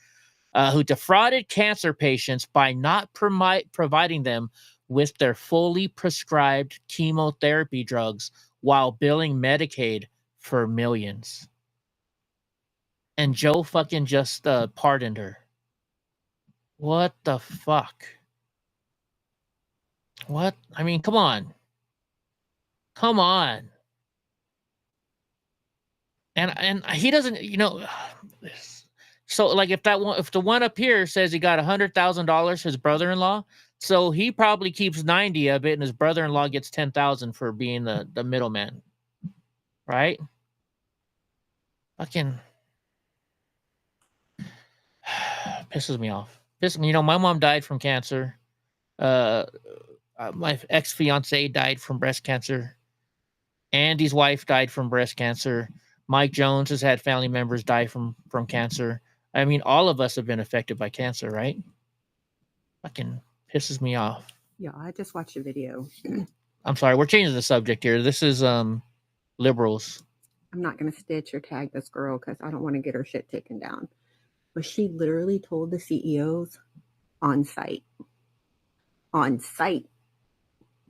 who defrauded cancer patients by not providing them with their fully prescribed chemotherapy drugs while billing Medicaid for millions. And Joe fucking just pardoned her. What the fuck? What? I mean, come on. Come on. And he doesn't, so like if the one up here says he got $100,000, his brother-in-law, so he probably keeps 90 of it, and his brother-in-law gets 10,000 for being the middleman, right? Fucking pisses me off. My mom died from cancer. My ex-fiance died from breast cancer. Andy's wife died from breast cancer. Mike Jones has had family members die from cancer. I mean, all of us have been affected by cancer, right? Fucking pisses me off. Yeah, I just watched a video. I'm sorry, we're changing the subject here. This is liberals. I'm not going to stitch or tag this girl because I don't want to get her shit taken down. But she literally told the CEOs on site. On site.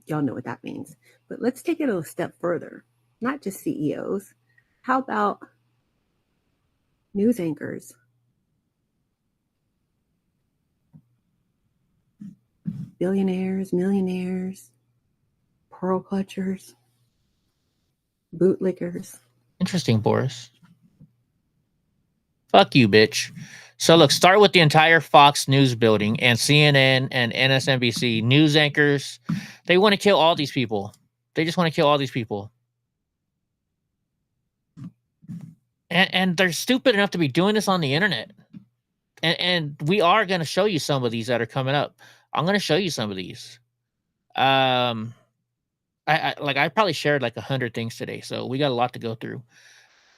Y'all know what that means. But let's take it a step further. Not just CEOs. How about news anchors? Billionaires, millionaires, pearl clutchers, bootlickers. Interesting, Boris. Fuck you, bitch. So look, start with the entire Fox News building and CNN and MSNBC news anchors. They want to kill all these people. They just want to kill all these people. And they're stupid enough to be doing this on the internet. And we are going to show you some of these that are coming up. I'm going to show you some of these. I probably shared like 100 things today, so we got a lot to go through.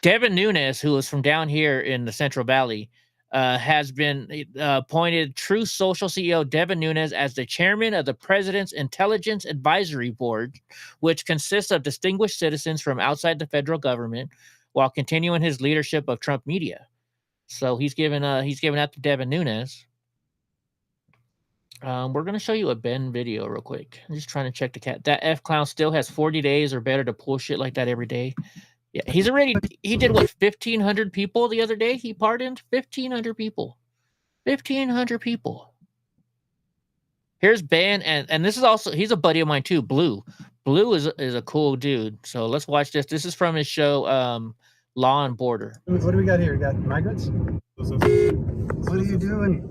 Devin Nunes, who is from down here in the Central Valley, has been appointed True Social CEO Devin Nunes as the chairman of the President's Intelligence Advisory Board, which consists of distinguished citizens from outside the federal government, while continuing his leadership of Trump media. So he's given out to Devin Nunes. We're going to show you a Ben video real quick. I'm just trying to check the cat. That F clown still has 40 days or better to pull shit like that every day. Yeah, he did what, 1,500 people the other day? He pardoned 1,500 people. 1,500 people. Here's Ben, and this is also, he's a buddy of mine too, Blue. Blue is a cool dude. So let's watch this. This is from his show, Law and Border. What do we got here? We got migrants? What are you doing?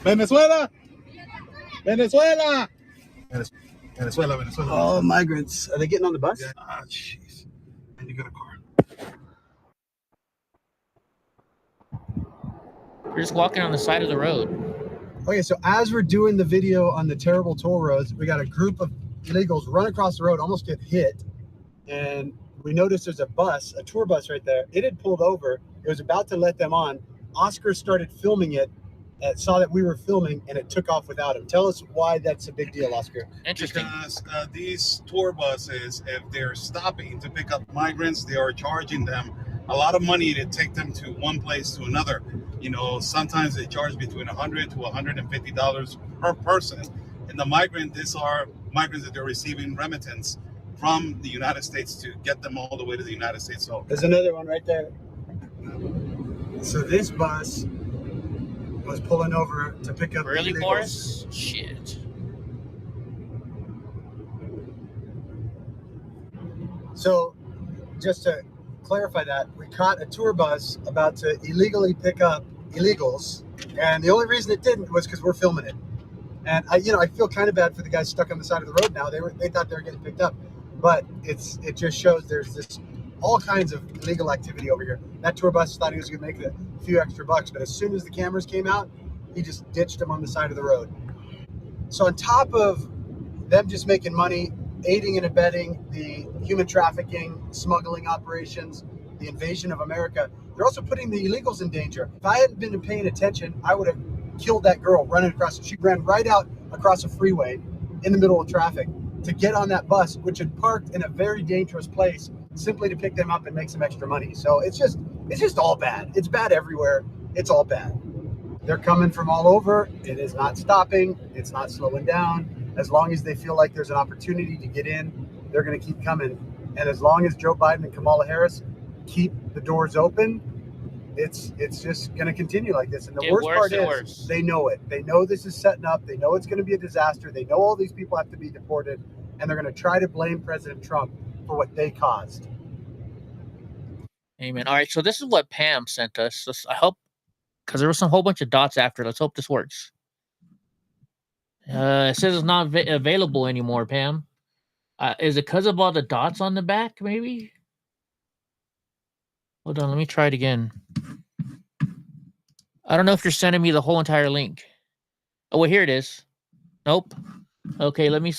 Venezuela! Venezuela! Venezuela. Oh, migrants. Are they getting on the bus? Yeah. Ah, jeez. And you got a car. You're just walking on the side of the road. Okay, so as we're doing the video on the terrible toll roads, we got a group of illegals run across the road, almost get hit. And we noticed there's a bus, a tour bus right there. It had pulled over. It was about to let them on. Oscar started filming it. Saw that we were filming, and it took off without him. Tell us why that's a big deal, Oscar. Interesting. Because these tour buses, if they're stopping to pick up migrants, they are charging them a lot of money to take them to one place to another. You know, sometimes they charge between $100 to $150 per person. And the these are migrants that they're receiving remittance from the United States to get them all the way to the United States. So there's another one right there. So this bus was pulling over to pick up really, illegals. Boris? Shit. So, just to clarify that, we caught a tour bus about to illegally pick up illegals, and the only reason it didn't was because we're filming it. And I feel kind of bad for the guys stuck on the side of the road now. They thought they were getting picked up, but it just shows there's this all kinds of illegal activity over here. That tour bus thought he was going to make a few extra bucks, but as soon as the cameras came out, he just ditched them on the side of the road. So on top of them just making money, aiding and abetting the human trafficking, smuggling operations, the invasion of America, they're also putting the illegals in danger. If I hadn't been paying attention, I would have killed that girl running across. She ran right out across a freeway in the middle of traffic to get on that bus, which had parked in a very dangerous place, simply to pick them up and make some extra money. So it's just all bad. It's bad everywhere. It's all bad. They're coming from all over. It is not stopping. It's not slowing down. As long as they feel like there's an opportunity to get in, they're going to keep coming. And as long as Joe Biden and Kamala Harris keep the doors open, it's just going to continue like this. And the worst part is they know it. They know this is setting up. They know it's going to be a disaster. They know all these people have to be deported, and they're going to try to blame President Trump for what they caused. Amen. All right, so this is what Pam sent us. I hope, because there was a whole bunch of dots after. Let's hope this works. It says it's not available anymore, Pam. Is it because of all the dots on the back, maybe? Hold on, let me try it again. I don't know if you're sending me the whole entire link. Oh, well, here it is. Nope. Okay, let me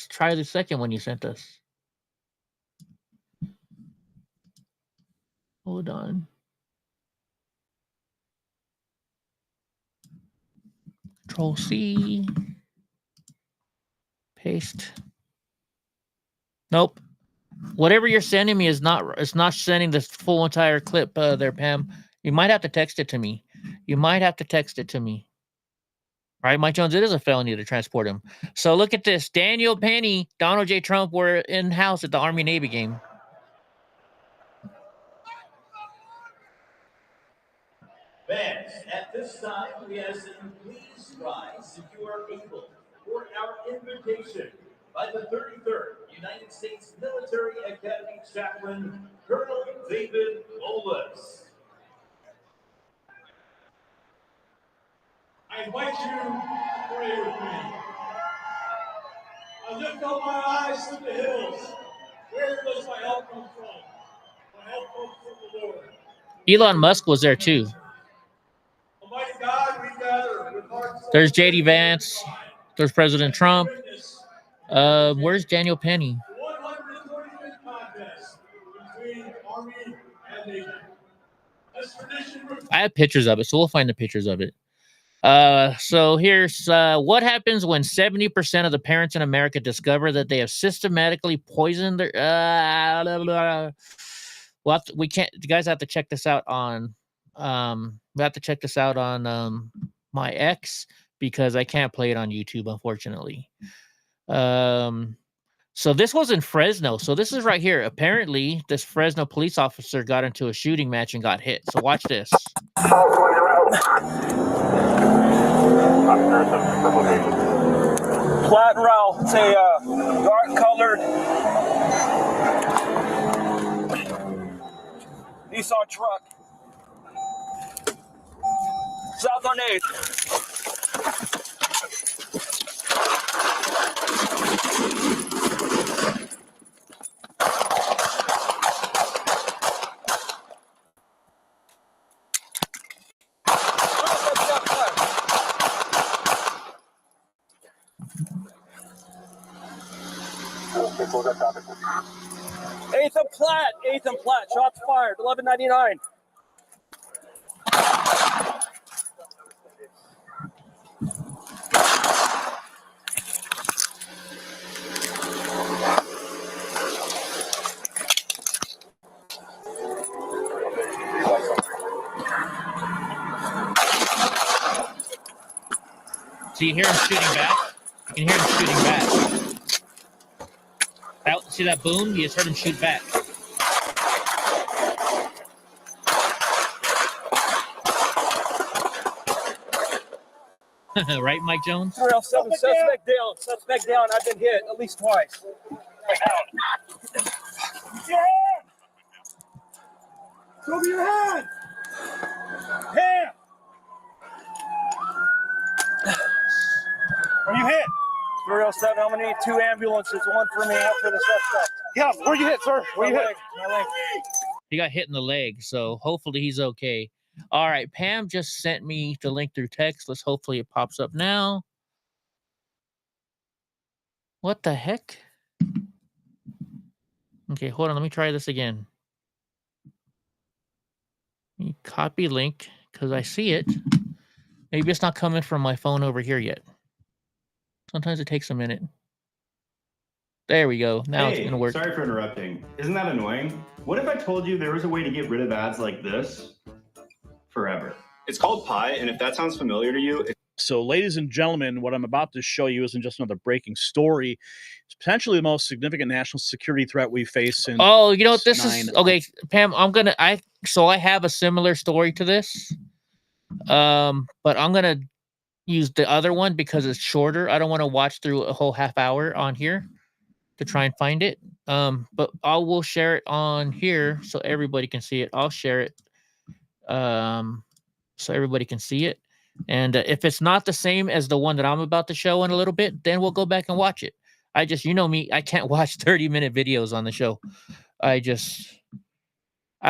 try the second one you sent us. Hold on. Control C. Paste. Nope. Whatever you're sending me is not. It's not sending the full entire clip there, Pam. You might have to text it to me. All right, Mike Jones, it is a felony to transport him. So look at this. Daniel Penny, Donald J. Trump were in-house at the Army-Navy game. Fans, at this time, we ask that you please rise if you are able for our invitation by the 33rd United States Military Academy Chaplain, Colonel David Olis. I invite you to pray with me. I lift up my eyes to the hills. Where does my help come from? My help comes from the Lord. Elon Musk was there too. Almighty God, we gather with hearts. There's JD Vance. There's President Trump. Where's Daniel Penny? 145th contest between Army and Navy. As tradition I have pictures of it, so we'll find the pictures of it. So here's what happens when 70% of the parents in America discover that they have systematically poisoned their. We can't. You guys have to check this out on. We have to check this out on my X because I can't play it on YouTube, unfortunately. So this was in Fresno. So this is right here. Apparently, this Fresno police officer got into a shooting match and got hit. So watch this. Flat route. It's a dark colored Nissan truck. South on 8th. Eighth and Platte. Shots fired. 1199. So you hear him shooting back? You can hear him shooting back. See that boom? You just heard him shoot back. Right, Mike Jones? 307, suspect down. Suspect down. I've been hit at least twice. Cover your head! Hand! Are you hit? 307, I'm gonna need 2 ambulances, one for me, one for the suspect. Yeah, where you hit, sir? Where you hit? My leg. He got hit in the leg, so hopefully he's okay. All right, Pam just sent me the link through text. Let's hopefully it pops up now. What the heck? Okay, hold on. Let me try this again. Let me copy link because I see it. Maybe it's not coming from my phone over here yet. Sometimes it takes a minute. There we go. Now it's going to work. Sorry for interrupting. Isn't that annoying? What if I told you there was a way to get rid of ads like this forever? It's called Pi, and if that sounds familiar to you... So, ladies and gentlemen, what I'm about to show you isn't just another breaking story. It's potentially the most significant national security threat we face in. Oh, you know what this is? Okay, Pam, I have a similar story to this. But I'm gonna use the other one because it's shorter. I don't want to watch through a whole half hour on here to try and find it. But I will share it on here so everybody can see it. I'll share it. So everybody can see it. And if it's not the same as the one that I'm about to show in a little bit, then we'll go back and watch it. You know me, I can't watch 30-minute videos on the show. I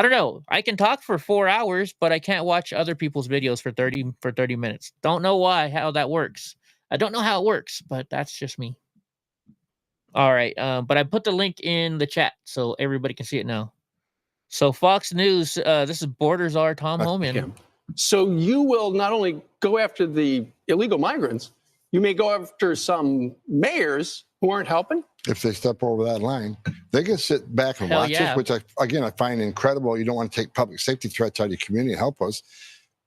don't know. I can talk for 4 hours, but I can't watch other people's videos for 30 minutes. Don't know how that works. I don't know how it works, but that's just me. All right. But I put the link in the chat so everybody can see it now. So Fox News, this is Borders Are Tom Homan. So you will not only go after the illegal migrants, you may go after some mayors who aren't helping. If they step over that line, they can sit back and watch us, which I find incredible. You don't want to take public safety threats out of your community and help us.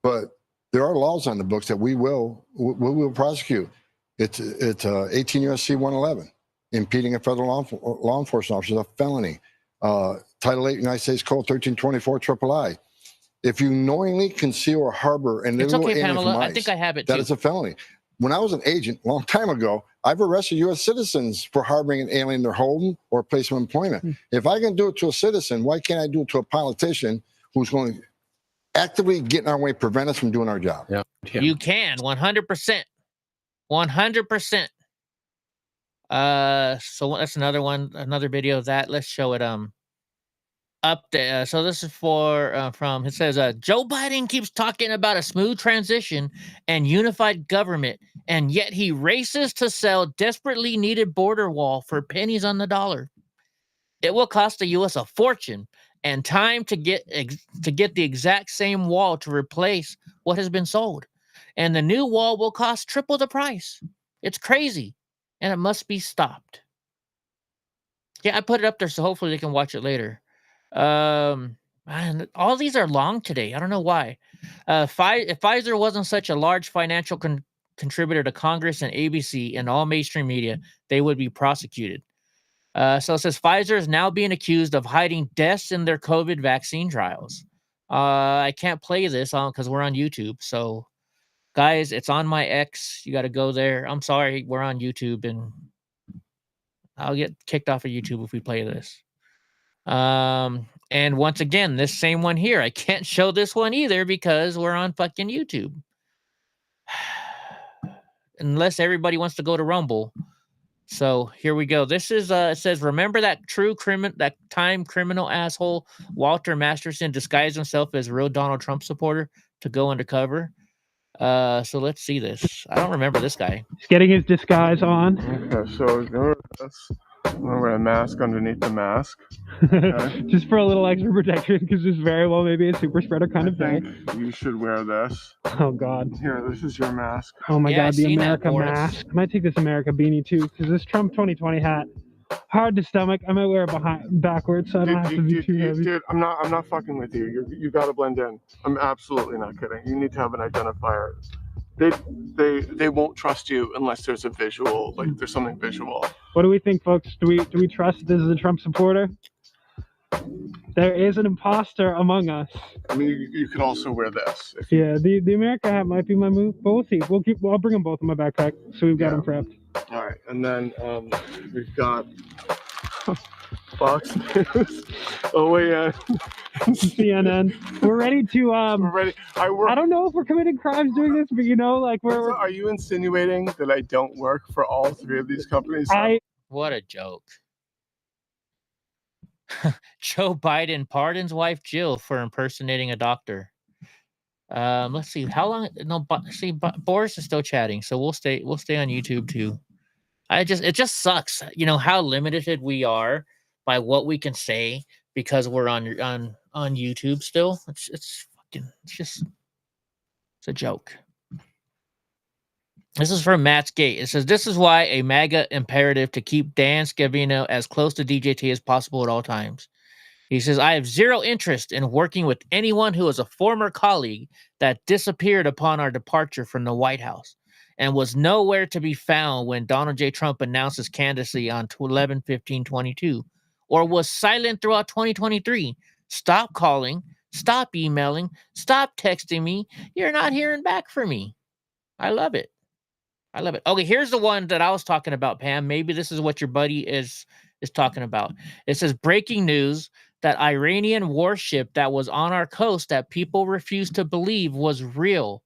But there are laws on the books that we will prosecute. It's 18 U.S.C. 111, impeding a federal law enforcement officer is a felony. Title 8 United States Code 1324 III. If you knowingly conceal or harbor an illegal alien from ICE, I think I have it that too. is a felony. When I was an agent a long time ago, I've arrested U.S. citizens for harboring an alien in their home or place of employment. If I can do it to a citizen, why can't I do it to a politician who's going to actively get in our way, prevent us from doing our job? You can, 100%. 100%. So that's another one, another video of that. Let's show it. Up there. So this is for from. It says, Joe Biden keeps talking about a smooth transition and unified government, and yet he races to sell desperately needed border wall for pennies on the dollar. It will cost the U.S. a fortune and time to get the exact same wall to replace what has been sold, and the new wall will cost triple the price. It's crazy, and it must be stopped. Yeah, I put it up there so hopefully they can watch it later. Man, all these are long today. I don't know why. If Pfizer wasn't such a large financial contributor to Congress and ABC and all mainstream media, they would be prosecuted. So it says Pfizer is now being accused of hiding deaths in their COVID vaccine trials. I can't play this because we're on YouTube. So, guys, it's on my X. You got to go there. I'm sorry, we're on YouTube, and I'll get kicked off of YouTube if we play this. And once again, this same one here, I can't show this one either because we're on fucking YouTube. Unless everybody wants to go to Rumble. So here we go. This is it says, remember that criminal asshole Walter Masterson disguised himself as a real Donald Trump supporter to go undercover. So let's see this. I don't remember this guy. He's getting his disguise on. Okay, so remember this. I'm gonna wear a mask underneath the mask. Okay. Just for a little extra protection, because this very well may be a super spreader kind of thing. You should wear this. Oh God. Here, this is your mask. Oh my Yeah, God, I've the seen that, America Boris. mask. I might take this America beanie too, because this Trump 2020 hat, hard to stomach. I might wear it backwards, so I don't have to be too heavy. Dude, I'm not fucking with you. You gotta blend in. I'm absolutely not kidding. You need to have an identifier. They won't trust you unless there's a visual, like there's something visual. What do we think, folks? Do we trust this is a Trump supporter? There is an imposter among us. I mean, you could also wear this. Yeah, the America hat might be my move, but we'll see. I'll bring them both in my backpack, so we've got them prepped. All right, and then we've got Fox News, OAN, CNN. We're ready to. We're ready. I don't know if we're committing crimes doing this, but we're. Are you insinuating that I don't work for all three of these companies? What a joke. Joe Biden pardons wife Jill for impersonating a doctor. Let's see how long. No, Boris is still chatting, so we'll stay on YouTube too. It just sucks, how limited we are by what we can say because we're on YouTube still. It's a joke. This is from Matt's Gate. It says, this is why a MAGA imperative to keep Dan Scavino as close to DJT as possible at all times. He says, I have zero interest in working with anyone who is a former colleague that disappeared upon our departure from the White House and was nowhere to be found when Donald J. Trump announced his candidacy on 11/15/22, or was silent throughout 2023. Stop calling, stop emailing, stop texting me. You're not hearing back from me. I love it. Okay, here's the one that I was talking about, Pam. Maybe this is what your buddy is talking about. It says, breaking news that Iranian warship that was on our coast that people refused to believe was real.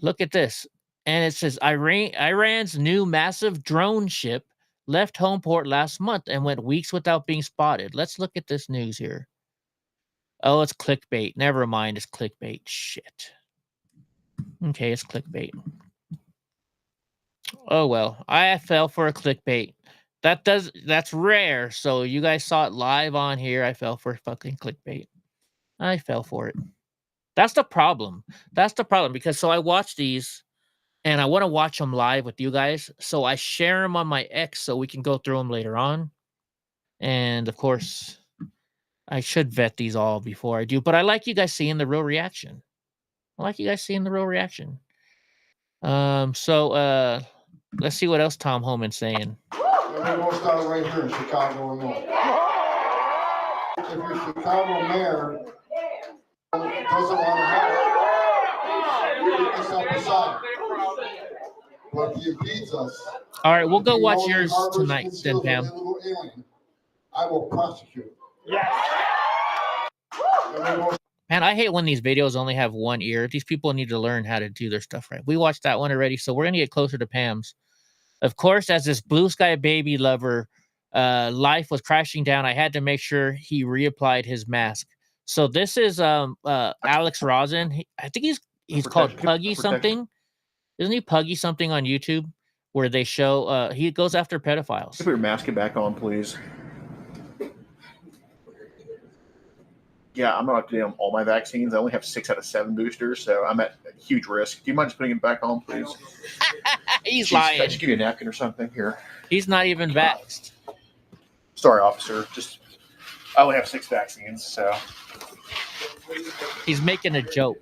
Look at this. And it says, Iran's new massive drone ship left home port last month and went weeks without being spotted. Let's look at this news here. Oh, it's clickbait. Never mind, it's clickbait. Shit. Okay, it's clickbait. Oh well, I fell for a clickbait. That's rare. So you guys saw it live on here. I fell for fucking clickbait. I fell for it. That's the problem. Because I watch these and I want to watch them live with you guys. So I share them on my X so we can go through them later on. And of course, I should vet these all before I do. But I like you guys seeing the real reaction. So let's see what else Tom Homan's saying. We're going to start right here in Chicago, Illinois. If your Chicago mayor doesn't want to help, keep us up aside. But if he impedes us, all right, we'll go watch yours tonight, then, Pam. Alien, I will prosecute. Yes. Man, I hate when these videos only have one ear. These people need to learn how to do their stuff right. We watched that one already, so we're gonna get closer to Pam's. Of course, as this blue sky baby lover, life was crashing down. I had to make sure he reapplied his mask. So this is Alex Rosin. I think he's called Puggy something. Isn't he Puggy something on YouTube where they show he goes after pedophiles? Put your mask back on, please. Yeah, I'm not doing all my vaccines. I only have 6 out of 7 boosters, so I'm at huge risk. Do you mind just putting it back on, please? He's Jeez, lying. Can I just give you a napkin or something here? He's not even vaxxed. Sorry, officer. I only have 6 vaccines, so. He's making a joke.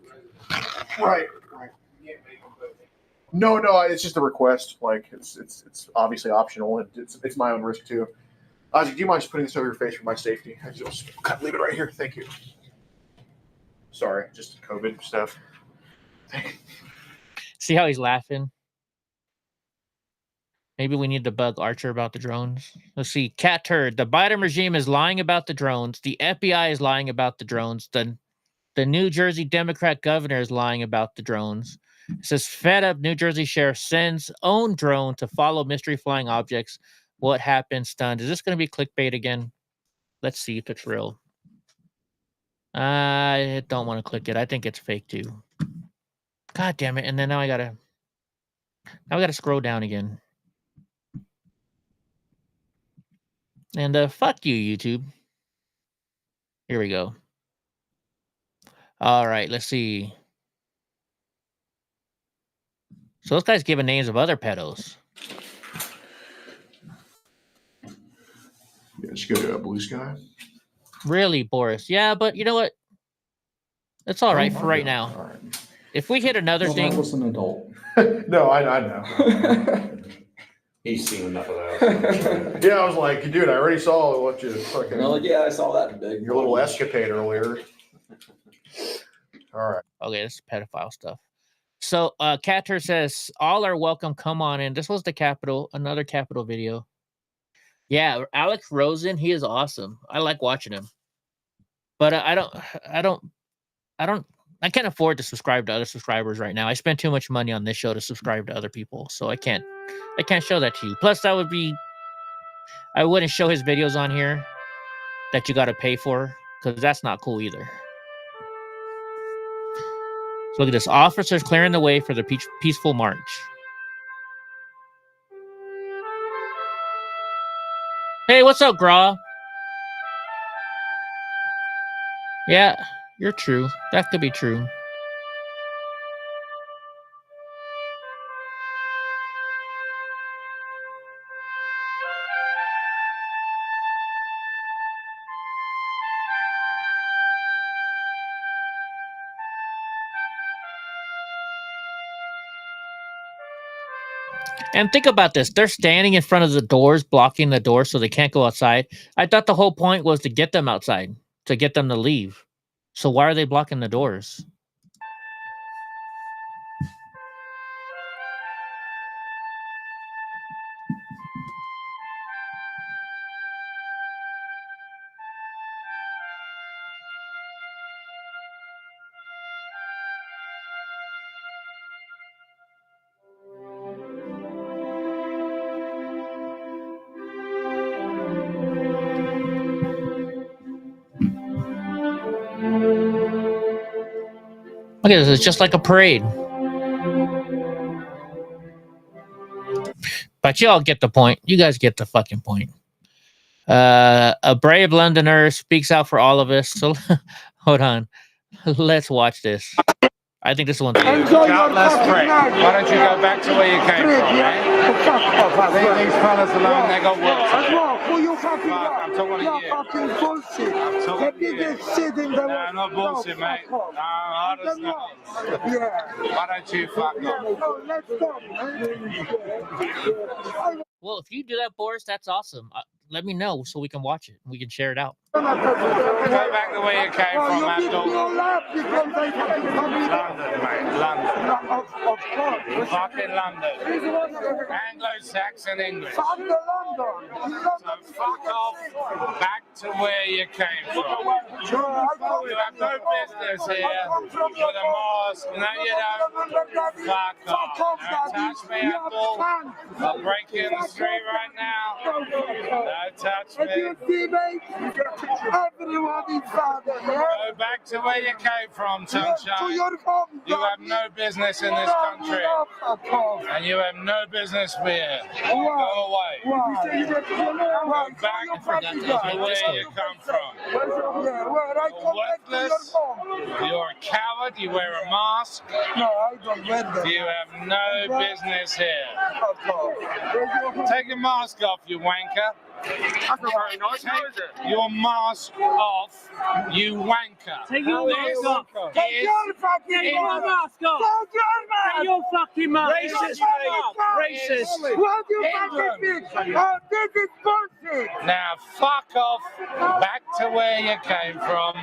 Right. No, it's just a request. Like it's obviously optional, and it's my own risk too. Ozzy, do you mind just putting this over your face for my safety? I just leave it right here. Thank you. Sorry, just COVID stuff. See how he's laughing? Maybe we need to bug Archer about the drones. Let's see. Cat Turd. The Biden regime is lying about the drones. The FBI is lying about the drones. The New Jersey Democrat governor is lying about the drones. It says, fed up New Jersey sheriff sends own drone to follow mystery flying objects. What happened? Stunned. Is this going to be clickbait again? Let's see if it's real. I don't want to click it. I think it's fake too. God damn it. And then now I gotta scroll down again. And fuck you, YouTube. Here we go. All right, let's see. So this guy's giving names of other pedos. Yeah, just go to Blue Sky. Really, Boris? Yeah, but you know what? It's all right for right now. All right. If we hit another thing, I was an adult. No, I know. He's seen enough of that. Yeah, I was like, dude, I already saw what you fucking. Like, yeah, I saw that big. Your little escapade earlier. All right. Okay, this is pedophile stuff. So, Catter says, all are welcome. Come on in. This was the Capitol, another Capitol video. Yeah, Alex Rosen, he is awesome. I like watching him. But I can't afford to subscribe to other subscribers right now. I spend too much money on this show to subscribe to other people, so I can't show that to you. Plus, I wouldn't show his videos on here that you got to pay for, because that's not cool either. So look at this. Officers clearing the way for the peaceful march. Hey, what's up, Graw? Yeah, you're true. That could be true. And think about this. They're standing in front of the doors, blocking the door so they can't go outside. I thought the whole point was to get them outside, to get them to leave. So why are they blocking the doors? Look at this, it's just like a parade. But y'all get the point. You guys get the fucking point. A brave Londoner speaks out for all of us. So hold on. Let's watch this. I think this one's good. Let's pray. Why don't you go back to where you came from, man? Leave these fellas alone, they got work to do. Who you fucking I'm talking to you. fucking bullshit. The biggest shit in the world. No, not bullshit, mate. No, hard as nails. Yeah. Why don't you fuck off? Let's go, man. Well, if you do that, Boris, that's awesome. Let me know so we can watch it. We can share it out. Go back the way you came from, Abdul. London, mate. London. Of course. Fucking London. Anglo-Saxon English. Fuck the London. So fuck off back to where you came from. You have no business here with a mask. No, you don't. Fuck off. Don't touch me, Apple. I'll break you in the street right now. Don't touch me. If you see me, everyone is father. Go back to where you came from, sunshine. You have no business in this country. And you have no business here. Go away. Go back to where you come from. You're worthless. You're a coward. You wear a mask. No, I don't wear them. You have no business here. Take your mask off, you wanker. That's not very nice, is it? Your mask off, you wanker. Take your mask off. Take your fucking mask off. Take your fucking mask. Racist, Racist. What do you fucking think? Oh, this is bullshit. Now fuck off back to where you came from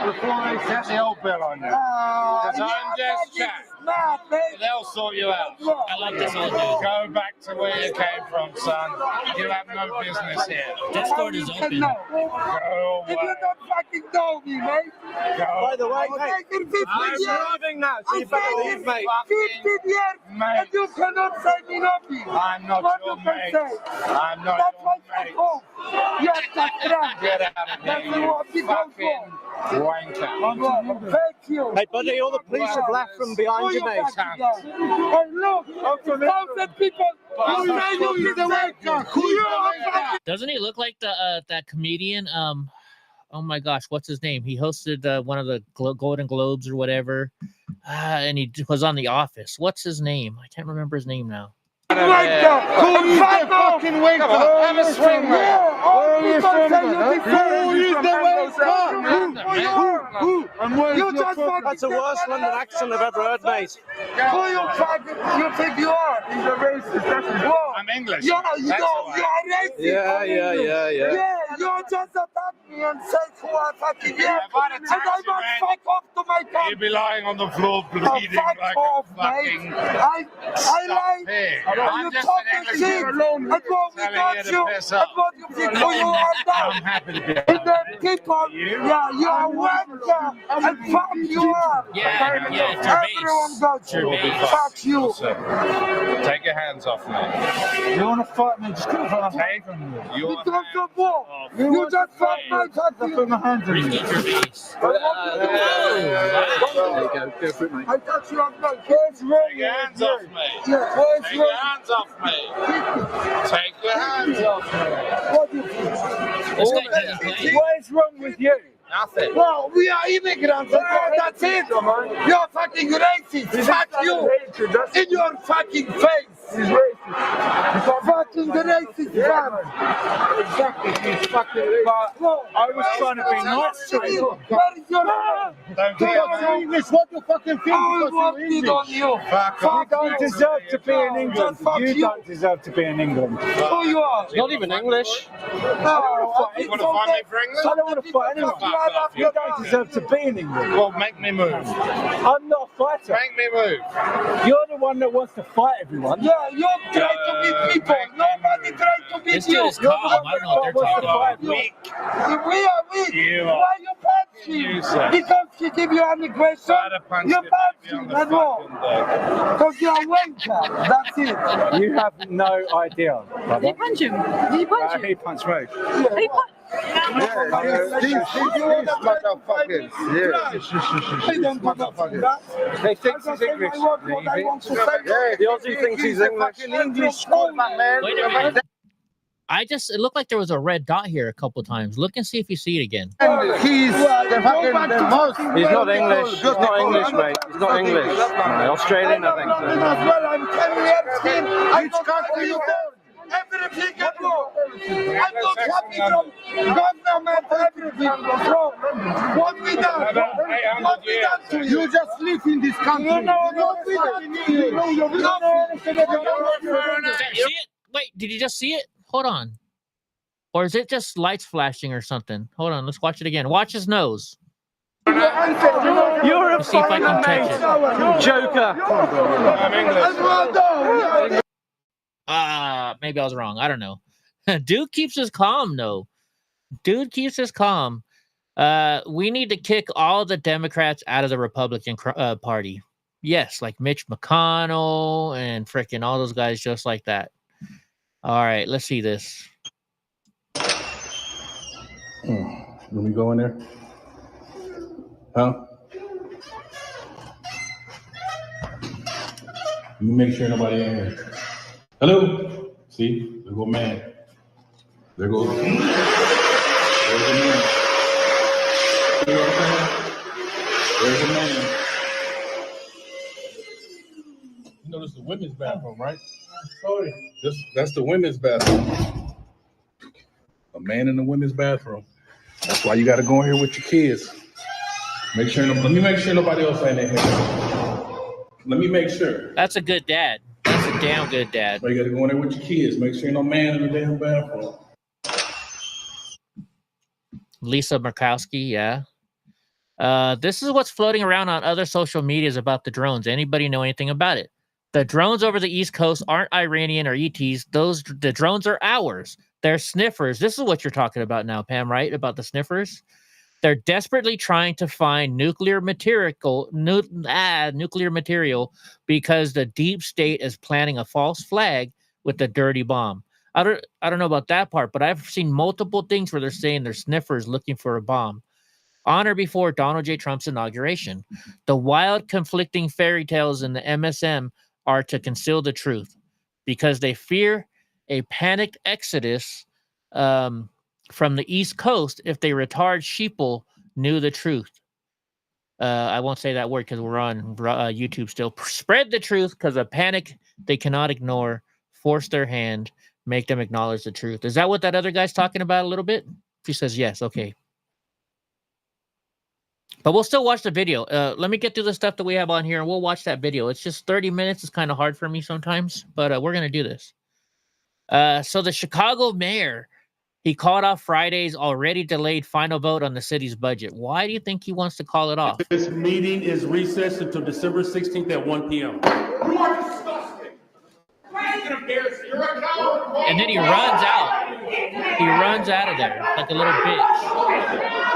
before I set the old bill on you. Because I'm just chat. They'll sort you out. I like this old dude. Go back to where you came from, son. You have no business here. That store is open. Go If you don't fucking know me, mate. By the way, mate, I'm leaving now, so you better leave, mate. 15 years, and you cannot say me nothing. I'm not your mate. I'm not That's your why mate. Yes, that's right. Get out of here, you fucking wanker. Thank you. Hey, buddy, all the police have left from behind you, mate. Hey, look, 1,000 people. Doesn't he look like the that comedian? Oh my gosh, what's his name? He hosted one of the Golden Globes or whatever, and he was on The Office. What's his name? I can't remember his name now. Wake up! Fucking wake up! Have a swing, man! Where are you from? Who is the wake up? Who? That's the worst London accent I've ever heard, mate. Who you think you are? He's a racist. I'm English. You're racist. Yeah. Yeah, you just attack me and say who I fucking am. And I must fuck off to my country. You'd be lying on the floor bleeding like off, a fucking mate. I like. pig. You I'm just talking an English shit. dude And what we telling got you to you. piss And up. what you think who you are now. I'm happy to be And the people, yeah, you are welcome. And fuck you are. Everyone got you. Fuck you. Take your hands off me. You want to fight me? Just come on. Take your Because of what? You just fuck my country. Put my hands on you. There you go. Go for it, mate. I thought you were not. What's wrong? Take your hands off me. Yeah, what's Take your wrong? hands off me. Take your hands off me. What do you think? What is wrong with you? Nothing. Well, we are immigrants. That's it. You're fucking racist. Fuck you. In your fucking face. He's racist. Fucking racist man. Exactly. He's fucking racist. I was trying to be nice to you. Where is your English? What do you fucking think? I will beat on you. You don't deserve to be in England. You don't deserve to be in England. Who you are? Not even English. No. You want to fight me for England? I don't want to fight anyone. You don't deserve to be in England. Well, make me move. I'm not a fighter. Make me move. You're the one that wants to fight everyone. Yeah, you're trying to beat people. Nobody tries to beat This you. dude is calm. I don't know what they're talking about. Weak. We are weak. You Why are. you punching? Because she give you any question, you punching. That's all. Because you're a wanker. That's it. You have no idea. Did you punch him? Did you punch him? He punched me. He punched. These motherfuckers. They don't motherfuckers. They think he's English. Yeah, the Aussie thinks he's English. English school, man. Wait a minute. It looked like there was a red dot here a couple times. Look and see if you see it again. He's the fucking most. He's not English. He's not English, mate. He's not English. Australian, I think. I'm 10 years in. Which country you born? Everything I do. I'm not happy from government, everything. Bro, what we done? What we done to you? You just live in this country. You know what we done to you? See it? Wait, did you just see it? Hold on. Or is it just lights flashing or something? Hold on, let's watch it again. Watch his nose. You're a me see if I can catch it. Joker. Maybe I was wrong. I don't know. Dude keeps us calm, though. Dude keeps us calm. We need to kick all the Democrats out of the Republican Party. Yes, like Mitch McConnell and freaking all those guys just like that. All right, let's see this. Let me go in there. Huh? Let me make sure nobody in here. Hello? See? There go man. There goes the man. There's the man. You know this is the women's bathroom, right? Sorry. That's the women's bathroom. A man in the women's bathroom. That's why you got to go in here with your kids. Let me make sure nobody else ain't in here. Let me make sure. That's a good dad. That's a damn good dad. So you got to go in there with your kids. Make sure no man in the damn bathroom. Lisa Murkowski, yeah. This is what's floating around on other social medias about the drones. Anybody know anything about it? The drones over the East Coast aren't Iranian or ETs. The drones are ours. They're sniffers. This is what you're talking about now, Pam, right? About the sniffers? They're desperately trying to find nuclear material because the deep state is planting a false flag with the dirty bomb. I don't know about that part, but I've seen multiple things where they're saying they're sniffers looking for a bomb. On or before Donald J. Trump's inauguration. The wild, conflicting fairy tales in the MSM are to conceal the truth because they fear a panicked exodus from the East Coast if they retard sheeple knew the truth. I won't say that word because we're on YouTube still. Spread the truth because a panic they cannot ignore, force their hand, make them acknowledge the truth. Is that what that other guy's talking about a little bit? She says yes. Okay. But we'll still watch the video. Let me get through the stuff that we have on here, and we'll watch that video. It's just 30 minutes. It's kind of hard for me sometimes, but we're going to do this. So the Chicago mayor, he called off Friday's already delayed final vote on the city's budget. Why do you think he wants to call it off? This meeting is recessed until December 16th at 1 p.m. You are disgusting. You're a coward. And then he runs out. He runs out of there like a little bitch.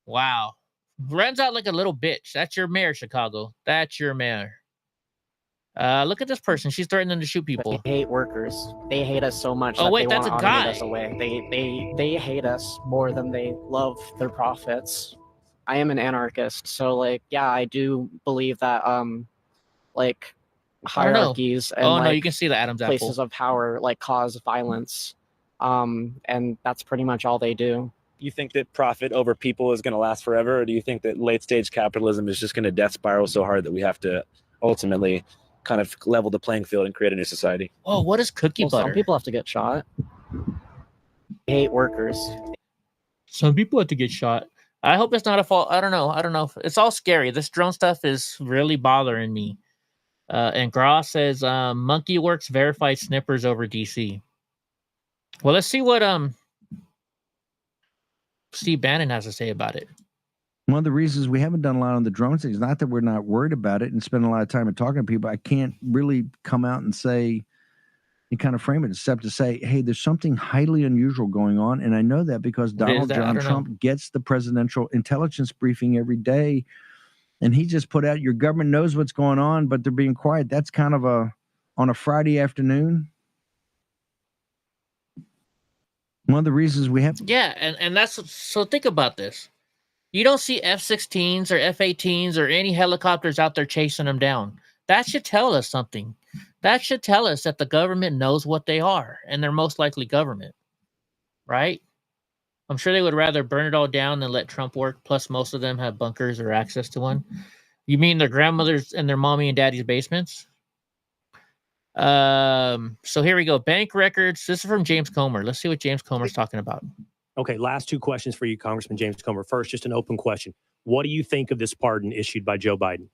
Wow. Runs out like a little bitch. That's your mayor, Chicago. That's your mayor. Look at this person. She's threatening to shoot people. They hate workers. They hate us so much. Oh, wait, they that's a want to guy. automate us away. They hate us more than they love their profits. I am an anarchist, so like, yeah, I do believe that like hierarchies and no, like, you can see the Adam's apple. places of power like cause violence. And that's pretty much all they do. You think that profit over people is going to last forever, or do you think that late stage capitalism is just going to death spiral so hard that we have to ultimately kind of level the playing field and create a new society? Oh, what is cookie butter? Some people have to get shot. They hate workers. Some people have to get shot. I hope it's not a fault. I don't know. It's all scary. This drone stuff is really bothering me. And Gross says, Monkey Works verified snippers over DC. Well, let's see what Steve Bannon has to say about it. One of the reasons we haven't done a lot on the drone thing is not that we're not worried about it and spend a lot of time talking to people. I can't really come out and say and kind of frame it except to say, hey, there's something highly unusual going on. And I know that because Donald John Trump gets the presidential intelligence briefing every day. And he just put out, your government knows what's going on, but they're being quiet. That's kind of on a Friday afternoon. One of the reasons we have. Yeah, and that's, so think about this. You don't see F-16s or F-18s or any helicopters out there chasing them down. That should tell us something. That should tell us that the government knows what they are, and they're most likely government, right? I'm sure they would rather burn it all down than let Trump work, plus most of them have bunkers or access to one. You mean their grandmothers and their mommy and daddy's basements? So here we go. Bank records. This is from James Comer. Let's see what James Comer's talking about. Okay, last two questions for you, Congressman James Comer. First, just an open question. What do you think of this pardon issued by Joe Biden?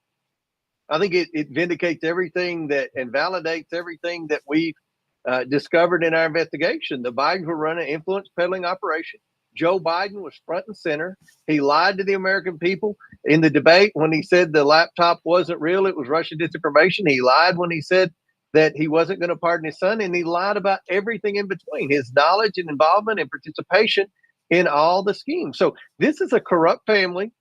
I think it vindicates everything and validates everything that we've discovered in our investigation. The Bidens were running an influence peddling operation. Joe Biden was front and center. He lied to the American people in the debate when he said the laptop wasn't real. It was Russian disinformation. He lied when he said that he wasn't going to pardon his son, and he lied about everything in between, his knowledge and involvement and participation in all the schemes. So this is a corrupt family.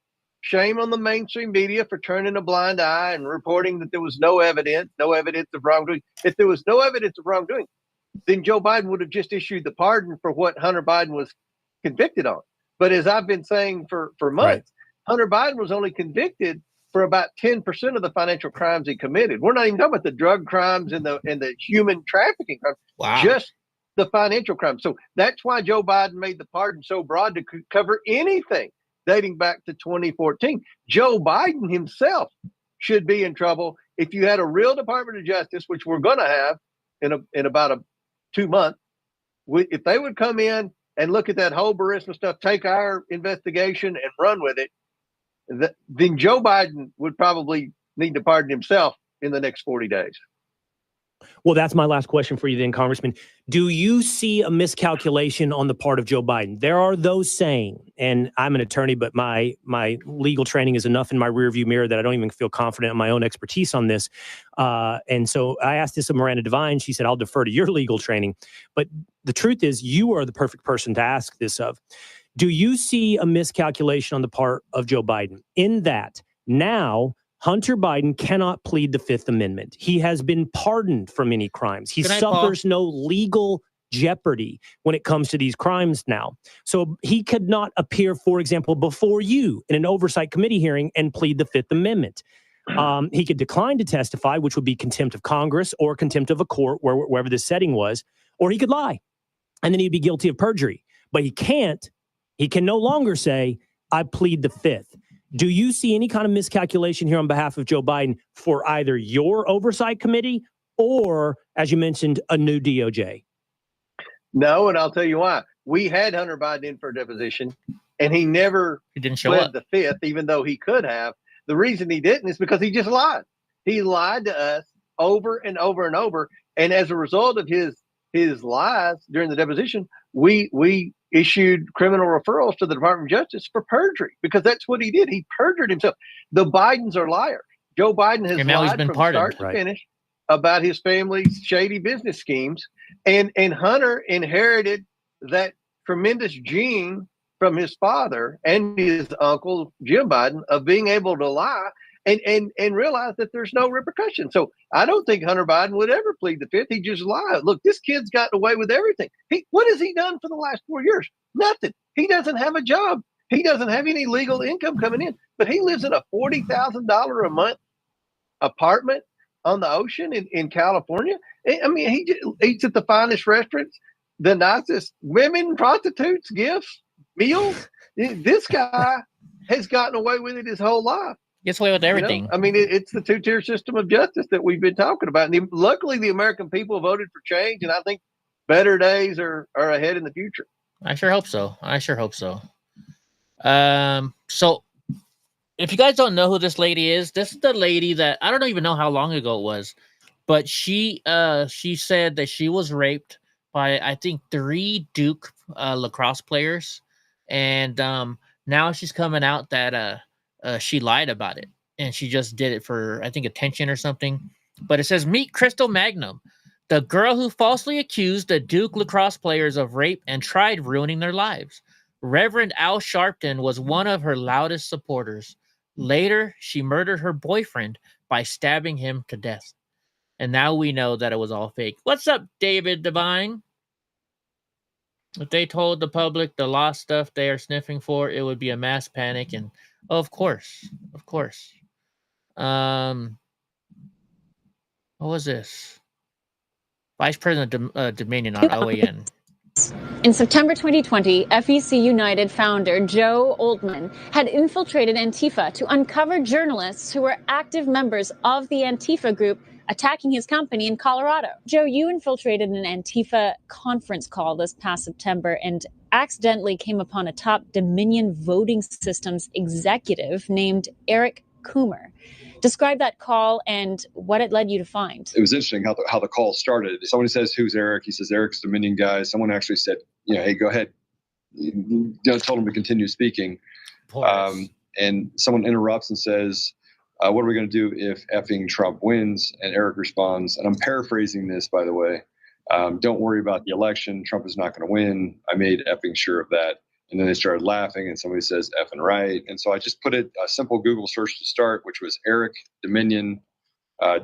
Shame on the mainstream media for turning a blind eye and reporting that there was no evidence of wrongdoing. If there was no evidence of wrongdoing, then Joe Biden would have just issued the pardon for what Hunter Biden was convicted on. But as I've been saying for months, Hunter Biden was only convicted for about 10% of the financial crimes he committed. We're not even talking about the drug crimes and the human trafficking crimes. Wow. Just the financial crimes. So that's why Joe Biden made the pardon so broad to cover anything dating back to 2014. Joe Biden himself should be in trouble if you had a real Department of Justice, which we're going to have in about 2 months. If they would come in and look at that whole Burisma stuff, take our investigation and run with it, then Joe Biden would probably need to pardon himself in the next 40 days. Well, that's my last question for you then, Congressman. Do you see a miscalculation on the part of Joe Biden? There are those saying, and I'm an attorney, but my legal training is enough in my rearview mirror that I don't even feel confident in my own expertise on this. And so I asked this of Miranda Devine. She said, I'll defer to your legal training. But the truth is, you are the perfect person to ask this of. Do you see a miscalculation on the part of Joe Biden in that now Hunter Biden cannot plead the Fifth Amendment? He has been pardoned from any crimes. He suffers no legal jeopardy when it comes to these crimes now. So he could not appear, for example, before you in an oversight committee hearing and plead the Fifth Amendment. He could decline to testify, which would be contempt of Congress or contempt of a court, wherever the setting was, or he could lie, and then he'd be guilty of perjury. But he can't. He can no longer say, I plead the Fifth. Do you see any kind of miscalculation here on behalf of Joe Biden for either your oversight committee or, as you mentioned, a new DOJ? No, and I'll tell you why. We had Hunter Biden in for a deposition, and he didn't show up. The Fifth, even though he could have. The reason he didn't is because he just lied. He lied to us over and over and over, and as a result of his lies during the deposition, we issued criminal referrals to the Department of Justice for perjury, because that's what he did. He perjured himself. The Bidens are liars. Joe Biden has lied from start to finish about his family's shady business schemes. And Hunter inherited that tremendous gene from his father and his uncle, Jim Biden, of being able to lie and realize that there's no repercussion. So I don't think Hunter Biden would ever plead the Fifth. He just lied. Look, this kid's gotten away with everything. What has he done for the last 4 years? Nothing. He doesn't have a job. He doesn't have any legal income coming in, but he lives in a $40,000 a month apartment on the ocean in California. I mean, he eats at the finest restaurants, the nicest women, prostitutes, gifts, meals. This guy has gotten away with it his whole life. Gets away with everything. I mean, it's the two-tier system of justice that we've been talking about. And luckily, the American people voted for change, and I think better days are ahead in the future. I sure hope so. So if you guys don't know who this lady is, this is the lady that I don't even know how long ago it was, but she said that she was raped by, I think, 3 Duke lacrosse players, and now she's coming out that she lied about it, and she just did it for, I think, attention or something. But it says, meet Crystal Magnum, the girl who falsely accused the Duke lacrosse players of rape and tried ruining their lives. Reverend Al Sharpton was one of her loudest supporters. Later, she murdered her boyfriend by stabbing him to death. And now we know that it was all fake. What's up, David Devine? If they told the public the lost stuff they are sniffing for, it would be a mass panic. And of course. What was this? Vice President Dominion on OAN. In September 2020, FEC United founder Joe Oldman had infiltrated Antifa to uncover journalists who were active members of the Antifa group attacking his company in Colorado. Joe, you infiltrated an Antifa conference call this past September and accidentally came upon a top Dominion voting systems executive named Eric Coomer. Describe that call and what it led you to find. It was interesting how the call started. Someone says, "Who's Eric?" He says, "Eric's Dominion guy." Someone actually said, "Hey, go ahead." Told him to continue speaking. And someone interrupts and says, "What are we going to do if effing Trump wins?" And Eric responds, and I'm paraphrasing this, by the way, "Don't worry about the election. Trump is not going to win. I made effing sure of that." And then they started laughing, and somebody says effing right. And so I just put a simple Google search to start, which was Eric Dominion,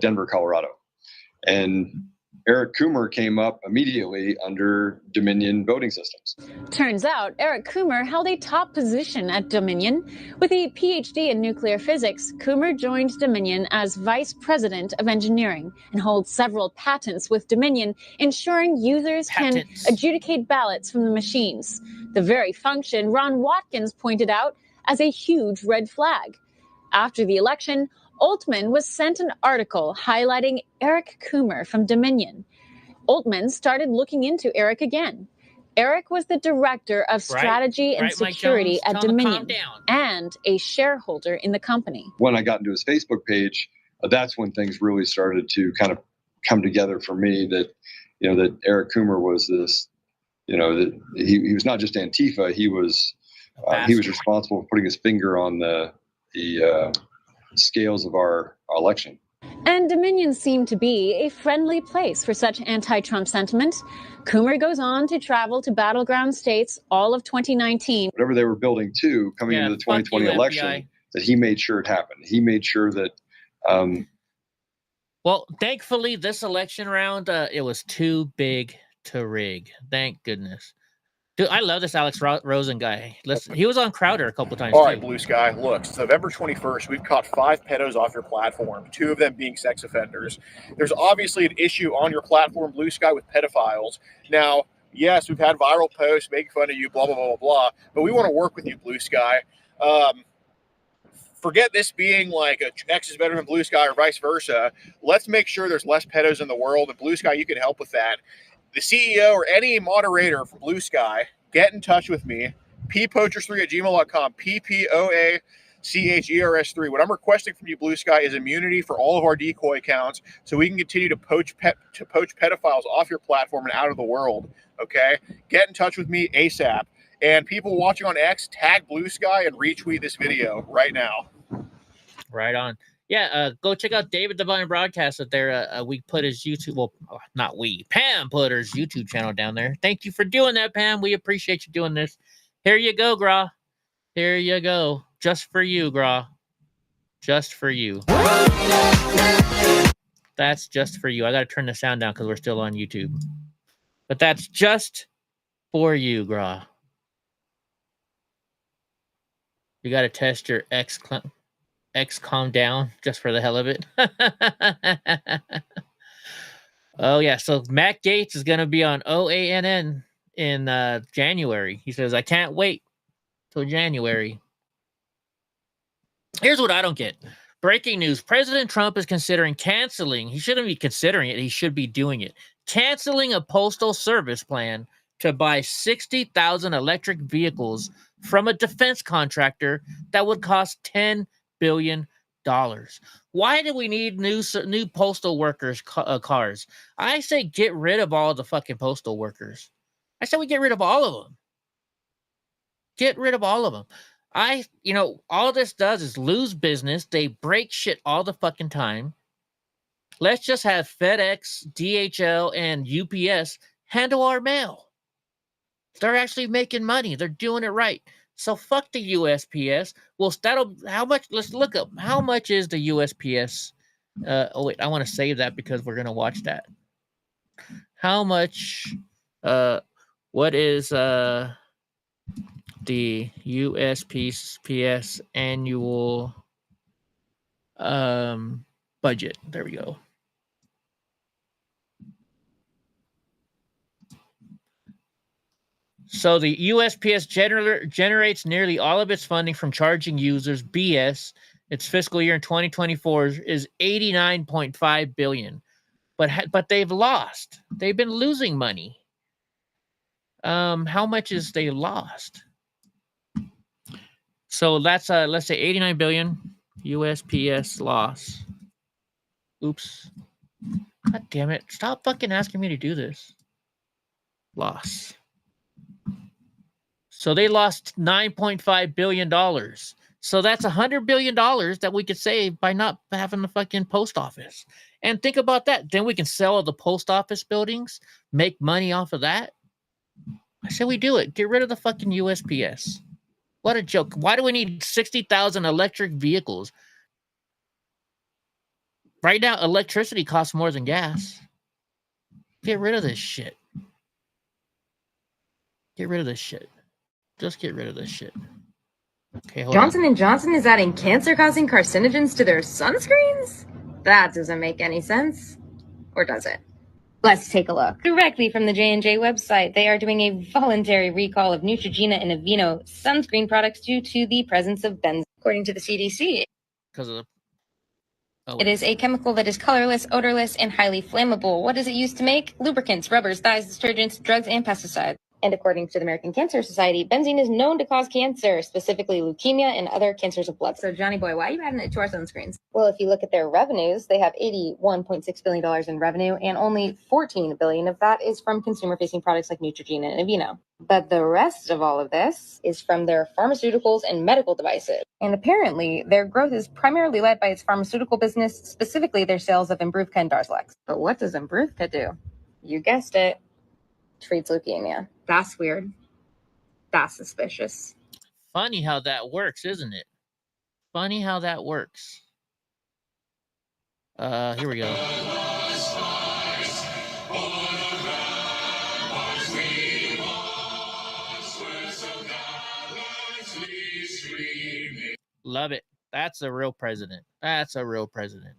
Denver, Colorado. And Eric Coomer came up immediately under Dominion voting systems. Turns out Eric Coomer held a top position at Dominion. With a PhD in nuclear physics, Coomer joined Dominion as vice president of engineering and holds several patents with Dominion, ensuring users can adjudicate ballots from the machines. The very function Ron Watkins pointed out as a huge red flag. After the election, Altman was sent an article highlighting Eric Coomer from Dominion. Altman started looking into Eric again. Eric was the director of strategy and security at Dominion and a shareholder in the company. When I got into his Facebook page, that's when things really started to kind of come together for me that, that Eric Coomer was this, that he was not just Antifa, he was responsible for putting his finger on the scales of our election. And Dominion seemed to be a friendly place for such anti-Trump sentiment. Coomer goes on to travel to battleground states all of 2019. Whatever they were building to coming into the 2020 election, FBI. That he made sure it happened. He made sure that... Well, thankfully, this election round, it was too big to rig. Thank goodness. Dude, I love this Alex Rosen guy. He was on Crowder a couple of times. All right, Blue Sky. Look, it's November 21st. We've caught 5 pedos off your platform, 2 of them being sex offenders. There's obviously an issue on your platform, Blue Sky, with pedophiles. Now, yes, we've had viral posts making fun of you, blah, blah, blah, blah, blah, but we want to work with you, Blue Sky. Forget this being like X is better than Blue Sky or vice versa. Let's make sure there's less pedos in the world, and Blue Sky, you can help with that. The CEO or any moderator from Blue Sky, get in touch with me, ppoachers3@gmail.com, PPOACHERS3. What I'm requesting from you, Blue Sky, is immunity for all of our decoy accounts so we can continue to poach pedophiles off your platform and out of the world, okay? Get in touch with me ASAP. And people watching on X, tag Blue Sky and retweet this video right now. Right on. Yeah, go check out David Divine Broadcast up there. We put his YouTube, well, not we, Pam put her YouTube channel down there. Thank you for doing that, Pam. We appreciate you doing this. Here you go, Gra. Here you go. Just for you, Gra. Just for you. That's just for you. I got to turn the sound down because we're still on YouTube. But that's just for you, Gra. You got to test your X calm down just for the hell of it. Oh, yeah. So Matt Gaetz is going to be on OANN in January. He says, I can't wait till January. Here's what I don't get. Breaking news. President Trump is considering canceling. He shouldn't be considering it. He should be doing it. Canceling a postal service plan to buy 60,000 electric vehicles from a defense contractor that would cost $10 billion. Why do we need new postal workers cars? I say get rid of all the fucking postal workers. I say we get rid of all of them. Get rid of all of them. All this does is lose business. They break shit all the fucking time. Let's just have FedEx, DHL, and UPS handle our mail. They're actually making money. They're doing it right. So fuck the USPS. Well, let's look up how much is the USPS. I want to save that because we're going to watch that. How much, what is the USPS annual budget? There we go. So the USPS generates nearly all of its funding from charging users BS Its fiscal year in 2024 is 89.5 billion. But they've lost. They've been losing money. How much is they lost? So that's let's say 89 billion USPS loss. Oops. God damn it. Stop fucking asking me to do this. Loss. So they lost $9.5 billion. So that's $100 billion that we could save by not having the fucking post office. And think about that. Then we can sell all the post office buildings, make money off of that. I say we do it. Get rid of the fucking USPS. What a joke. Why do we need 60,000 electric vehicles? Right now, electricity costs more than gas. Get rid of this shit. Get rid of this shit. Just get rid of this shit. Okay, hold Johnson & Johnson is adding cancer-causing carcinogens to their sunscreens? That doesn't make any sense. Or does it? Let's take a look. Directly from the J&J website, they are doing a voluntary recall of Neutrogena and Aveeno sunscreen products due to the presence of benzene. According to the CDC, because of the... It is a chemical that is colorless, odorless, and highly flammable. What is it used to make? Lubricants, rubbers, dyes, detergents, drugs, and pesticides. And according to the American Cancer Society, benzene is known to cause cancer, specifically leukemia and other cancers of blood. So, Johnny boy, why are you adding it to our sunscreens? Well, if you look at their revenues, they have $81.6 billion in revenue, and only $14 billion of that is from consumer-facing products like Neutrogena and Aveeno. But the rest of all of this is from their pharmaceuticals and medical devices. And apparently, their growth is primarily led by its pharmaceutical business, specifically their sales of Imbruvica and Darzalex. But what does Imbruvica do? You guessed it. Treats leukemia. That's weird. That's suspicious. Funny how that works, isn't it? Funny how that works. Here we go. Love it. That's a real president. That's a real president.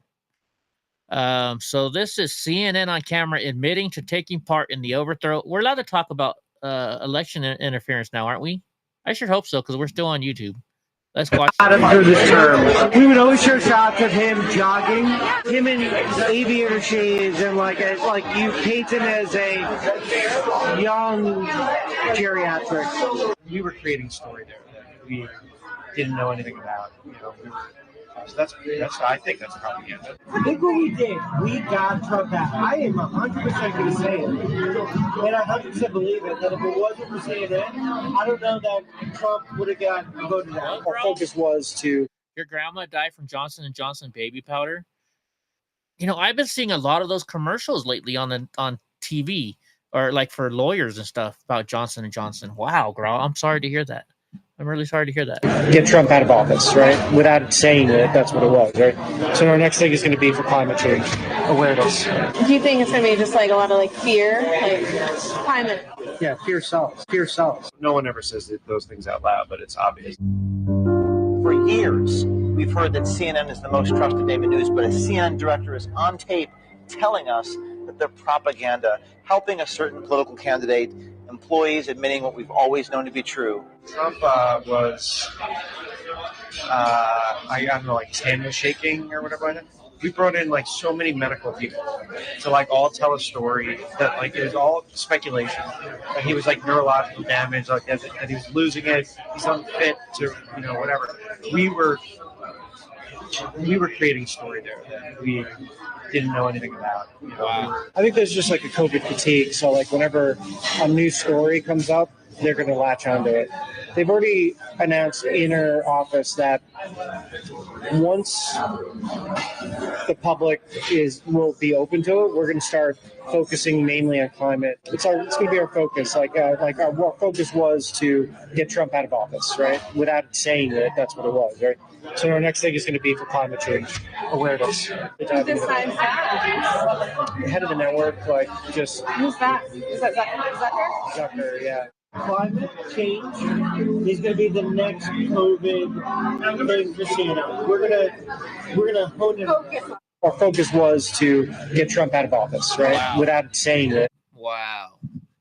So this is CNN on camera admitting to taking part in the overthrow. We're allowed to talk about election interference now, aren't we? I sure hope so, because we're still on YouTube. Let's watch. Through this term, we would always show shots of him jogging, him in aviator shades, and like you paint him as a young geriatric. We were creating story there that we didn't know anything about. So that's I think that's propaganda. I think what we did, we got Trump out. I am 100% going to say it, and I 100% believe it, that if it wasn't for CNN, I don't know that Trump would have got voted out. Our focus was to... Your grandma died from Johnson & Johnson baby powder. I've been seeing a lot of those commercials lately on TV, or like for lawyers and stuff about Johnson & Johnson. Wow, girl, I'm sorry to hear that. I'm really sorry to hear that. Get Trump out of office, right? Without saying it, that's what it was, right? So our next thing is going to be for climate change awareness. Do you think it's going to be just like a lot of like fear, like climate? Yeah, fear sells. Fear sells. No one ever says those things out loud, but it's obvious. For years, we've heard that CNN is the most trusted name in news, but a CNN director is on tape telling us that they're propaganda, helping a certain political candidate, employees admitting what we've always known to be true. Trump was, I don't know, like his hand was shaking or whatever like that. We brought in like so many medical people to like all tell a story that like it was all speculation. That he was like neurological damage, like that he was losing it, he's unfit to, whatever. We were creating a story there that we didn't know anything about. Wow. I think there's just like a COVID fatigue. So like whenever a new story comes up, they're going to latch onto it. They've already announced in our office that once the public will be open to it, we're going to start focusing mainly on climate. It's going to be our focus. Our focus was to get Trump out of office, right? Without saying it, that's what it was, right? So our next thing is going to be for climate change awareness. Who's this side? Head of the network, just. Who's that? Is that Zucker? Zucker, yeah. Climate change is going to be the next COVID thing for CNN. We're gonna hone it. Our focus was to get Trump out of office, right? Wow. Without saying it. Wow.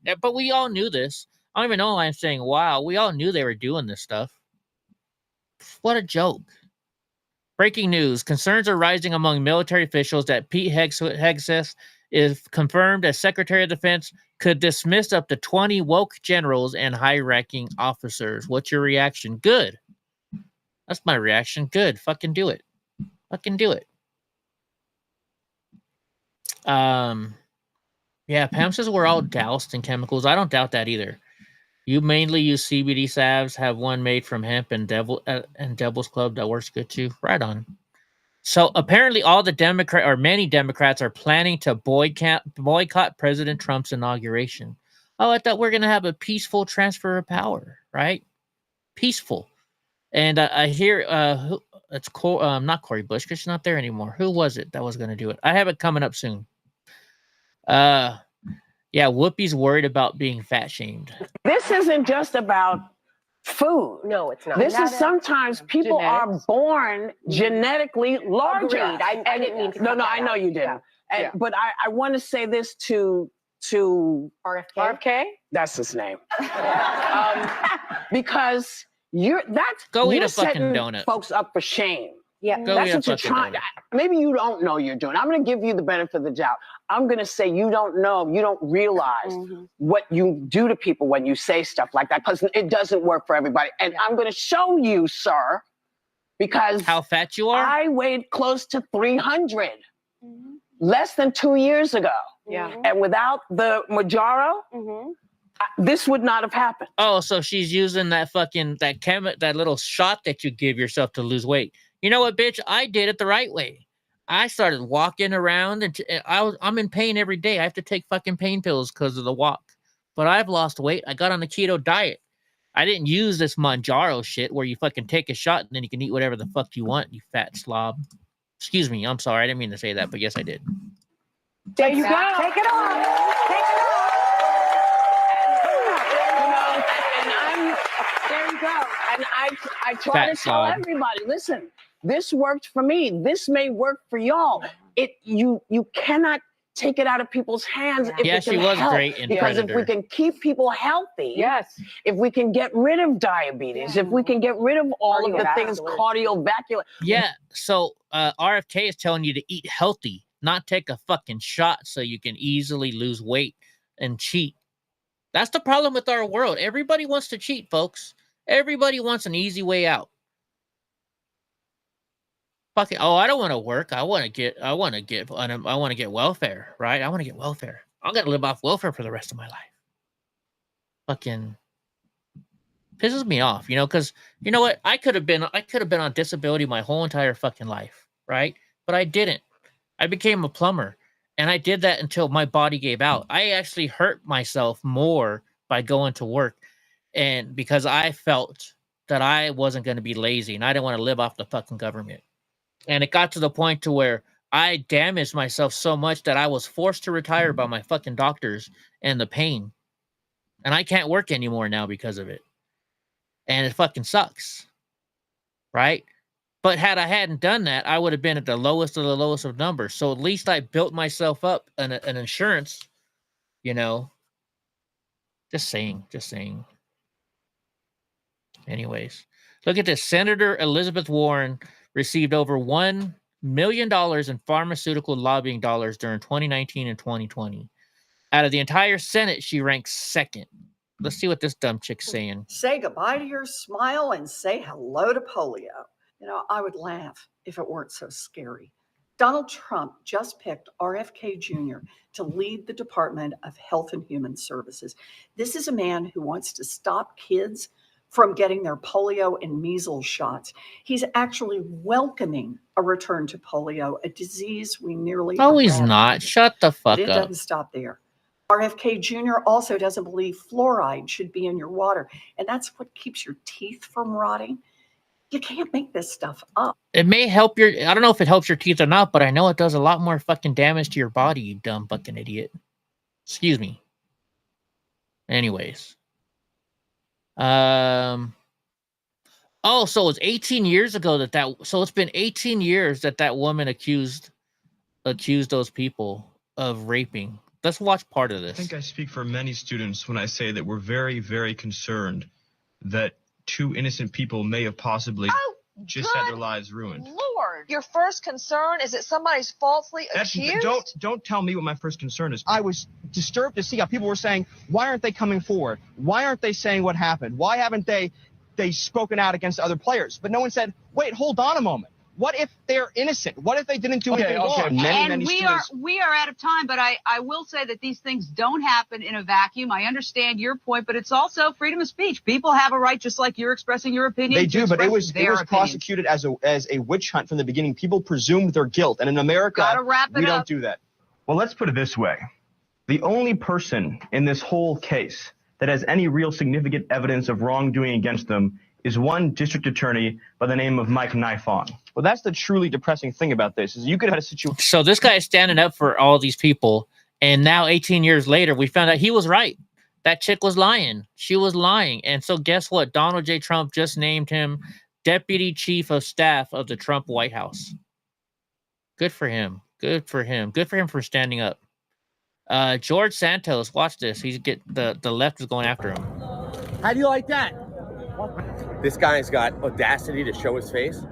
Yeah, but we all knew this. I don't even know why I'm saying wow. We all knew they were doing this stuff. What a joke. Breaking news. Concerns are rising among military officials that Pete Hegseth, if confirmed as Secretary of Defense, could dismiss up to 20 woke generals and high-ranking officers. What's your reaction? Good. That's my reaction. Good. Fucking do it. Fucking do it. Yeah, Pam says we're all doused in chemicals. I don't doubt that either. You mainly use CBD salves. Have one made from hemp and Devil's Club that works good too. Right on. So apparently, many Democrats are planning to boycott President Trump's inauguration. Oh, I thought we are gonna have a peaceful transfer of power, right? Peaceful. And I hear it's not Cori Bush because she's not there anymore. Who was it that was gonna do it? I have it coming up soon. Yeah, Whoopi's worried about being fat shamed. This isn't just about food. No, it's not. This Not is sometimes people are born genetically larger. Agreed. I didn't mean to. No, I know you didn't. Yeah. But I want to say this to RFK. That's his name. Because you're eat a fucking setting donut. Folks up for shame. Yeah, that's what you're trying. Maybe you don't know you're doing. I'm going to give you the benefit of the doubt. I'm going to say you don't know, you don't realize what you do to people when you say stuff like that, because it doesn't work for everybody. And I'm going to show you, sir, because how fat you are. I weighed close to 300 less than 2 years ago. Yeah. And without the Mounjaro, this would not have happened. Oh, so she's using that that little shot that you give yourself to lose weight. You know what, bitch? I did it the right way. I started walking around, and I'm in pain every day. I have to take fucking pain pills because of the walk. But I've lost weight. I got on the keto diet. I didn't use this Mounjaro shit where you fucking take a shot and then you can eat whatever the fuck you want, you fat slob. Excuse me. I'm sorry. I didn't mean to say that, but yes, I did. There you go. Take it off. Take it off. There you go. And I try to tell everybody, listen, this worked for me. This may work for y'all. You cannot take it out of people's hands if it can she was help. great in Because Predator. if we can keep people healthy, if we can get rid of diabetes, if we can get rid of all of the things cardiovascular. Yeah, so RFK is telling you to eat healthy, not take a fucking shot so you can easily lose weight and cheat. That's the problem with our world. Everybody wants to cheat, folks. Everybody wants an easy way out. Fucking, I don't want to work. I want to get welfare, right? I want to get welfare. I'm gonna live off welfare for the rest of my life. Fucking pisses me off, because you know what? I could have been on disability my whole entire fucking life, right? But I didn't. I became a plumber, and I did that until my body gave out. I actually hurt myself more by going to work, and because I felt that I wasn't going to be lazy, and I didn't want to live off the fucking government. And it got to the point to where I damaged myself so much that I was forced to retire by my fucking doctors and the pain. And I can't work anymore now because of it. And it fucking sucks. Right? But had I hadn't done that, I would have been at the lowest of numbers. So at least I built myself up an insurance, Just saying. Anyways, look at this. Senator Elizabeth Warren received over $1 million in pharmaceutical lobbying dollars during 2019 and 2020. Out of the entire Senate, she ranks second. Let's see what this dumb chick's saying. Say goodbye to your smile and say hello to polio. I would laugh if it weren't so scary. Donald Trump just picked RFK Jr. to lead the Department of Health and Human Services. This is a man who wants to stop kids from getting their polio and measles shots. He's actually welcoming a return to polio, a disease we nearly No, he's forgot. not. Shut the fuck But it up. doesn't stop there. RFK Jr. also doesn't believe fluoride should be in your water, and that's what keeps your teeth from rotting. You can't make this stuff up. It may help I don't know if it helps your teeth or not, but I know it does a lot more fucking damage to your body, you dumb fucking idiot. Excuse me. Anyways. So it's 18 years ago so it's been 18 years that woman accused those people of raping. Let's watch part of I this. think I speak for many students when I say that we're very, very concerned that two innocent people may have possibly just had their lives ruined. Lord. Your first concern is that somebody's falsely accused? Don't tell me what my first concern is. I was disturbed to see how people were saying, why aren't they coming forward? Why aren't they saying what happened? Why haven't they spoken out against other players? But no one said, wait, hold on a moment. What if they're innocent? What if they didn't do anything wrong? And we are out of time, but I will say that these things don't happen in a vacuum. I understand your point, but it's also freedom of speech. People have a right, just like you're expressing your opinion. They do, but it was prosecuted as a witch hunt from the beginning. People presumed their guilt, and in America, we don't do that. Well, let's put it this way. The only person in this whole case that has any real significant evidence of wrongdoing against them is one district attorney by the name of Mike Nifon. Well, that's the truly depressing thing about this, is you could have had a situation. So this guy is standing up for all these people, and now 18 years later, we found out he was right. That chick was lying. She was lying. And so guess what? Donald J. Trump just named him Deputy Chief of Staff of the Trump White House. Good for him. Good for him. Good for him for standing up. George Santos, watch this. The left is going after him. How do you like that? This guy's got audacity to show his face.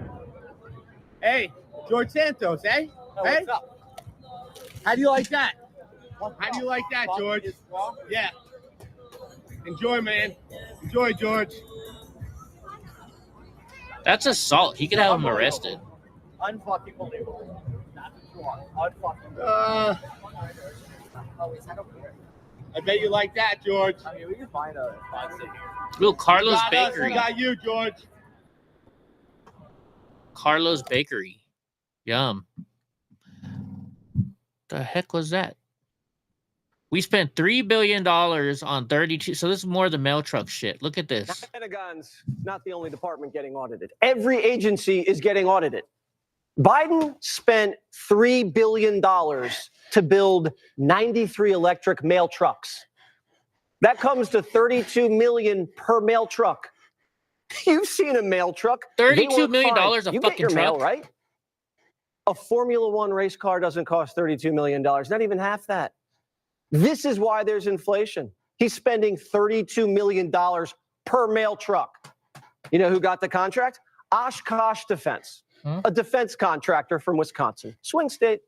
Hey, George Santos, eh? Oh, hey? What's up? How do you like that? How do you like that, George? Yeah. Enjoy, man. Enjoy, George. That's assault. He could have him arrested. Unfucking believable. That's what you are. Unfucking I bet you like that, George. I mean, we can find a spot here. Little Carlos Bakery. We got you, George. Carlos Bakery. Yum. The heck was that? We spent $3 billion on 32. So this is more of the mail truck shit. Look at this. The Pentagon's not the only department getting audited. Every agency is getting audited. Biden spent $3 billion to build 93 electric mail trucks. That comes to $32 million per mail truck. You've seen a mail truck. $32 million a you fucking get your truck? mail, right? A Formula One race car doesn't cost $32 million, not even half that. This is why there's inflation. He's spending $32 million per mail truck. You know who got the contract? Oshkosh Defense, a defense contractor from Wisconsin, swing state.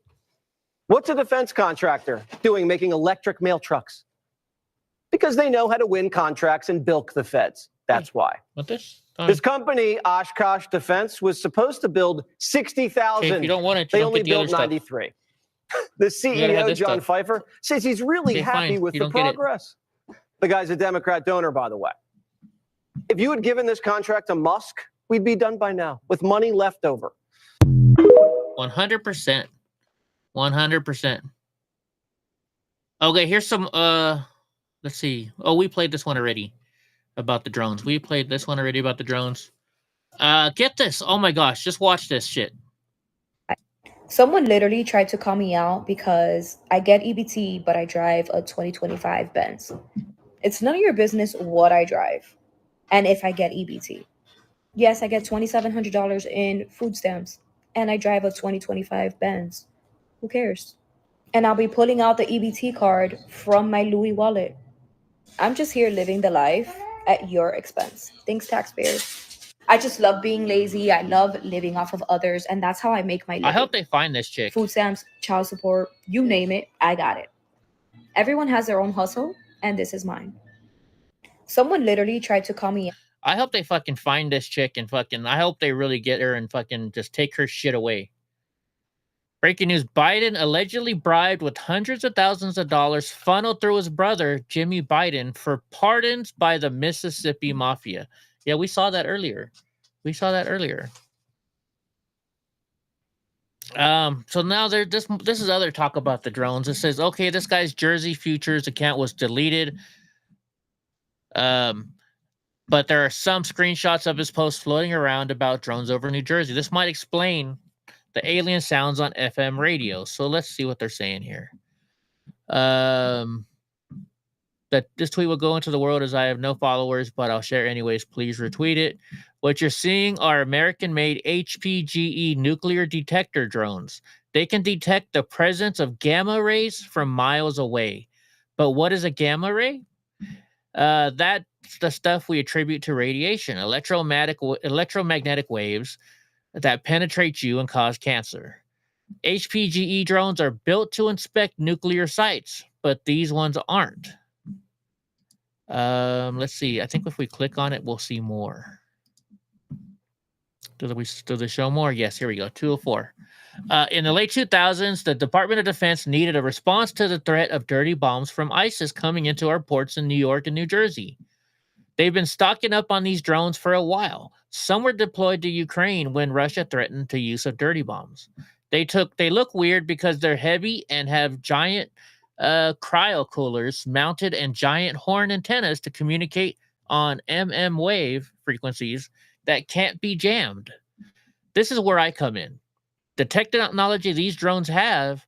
What's a defense contractor doing making electric mail trucks? Because they know how to win contracts and bilk the feds. That's why. What this? This company, Oshkosh Defense, was supposed to build 60,000. Okay, if you don't want it, they you don't only get the other built stuff. 93. The CEO, John Pfeiffer, says he's really Okay, happy fine. with You the don't get it. progress. The guy's a Democrat donor, by the way. If you had given this contract to Musk, we'd be done by now with money left over. 100%. 100%. Okay, here's some, let's see. Oh, we played this one already about the drones. We played this one already about the drones. Get this. Oh my gosh, just watch this shit. Someone literally tried to call me out because I get EBT, but I drive a 2025 Benz. It's none of your business what I drive and if I get EBT. Yes, I get $2,700 in food stamps and I drive a 2025 Benz. Who cares? And I'll be pulling out the EBT card from my Louis wallet. I'm just here living the life at your expense. Thanks, taxpayers. I just love being lazy. I love living off of others, and that's how I make my living. I hope they find this chick. Food stamps, child support, you name it, I got it. Everyone has their own hustle, and this is mine. Someone literally tried to call me. I hope they fucking find this chick and fucking, I hope they really get her and fucking just take her shit away. Breaking news, Biden allegedly bribed with hundreds of thousands of dollars funneled through his brother, Jimmy Biden, for pardons by the Mississippi Mafia. Yeah, we saw that earlier. So now this is other talk about the drones. It says, okay, this guy's Jersey Futures account was deleted. But there are some screenshots of his post floating around about drones over New Jersey. This might explain the alien sounds on FM radio. So let's see what they're saying here. That this tweet will go into the world as I have no followers, but I'll share anyways. Please retweet it. What you're seeing are American-made HPGE nuclear detector drones. They can detect the presence of gamma rays from miles away. But what is a gamma ray? That's the stuff we attribute to radiation, electromagnetic waves that penetrate you and cause cancer. HPGE drones are built to inspect nuclear sites, but these ones aren't. Let's see. I think if we click on it, we'll see more. Does it show more? Yes, here we go. 204. In the late 2000s, the Department of Defense needed a response to the threat of dirty bombs from ISIS coming into our ports in New York and New Jersey. They've been stocking up on these drones for a while. Some were deployed to Ukraine when Russia threatened the use of dirty bombs. They look weird because they're heavy and have giant cryo coolers mounted and giant horn antennas to communicate on wave frequencies that can't be jammed. This is where I come in. The technology these drones have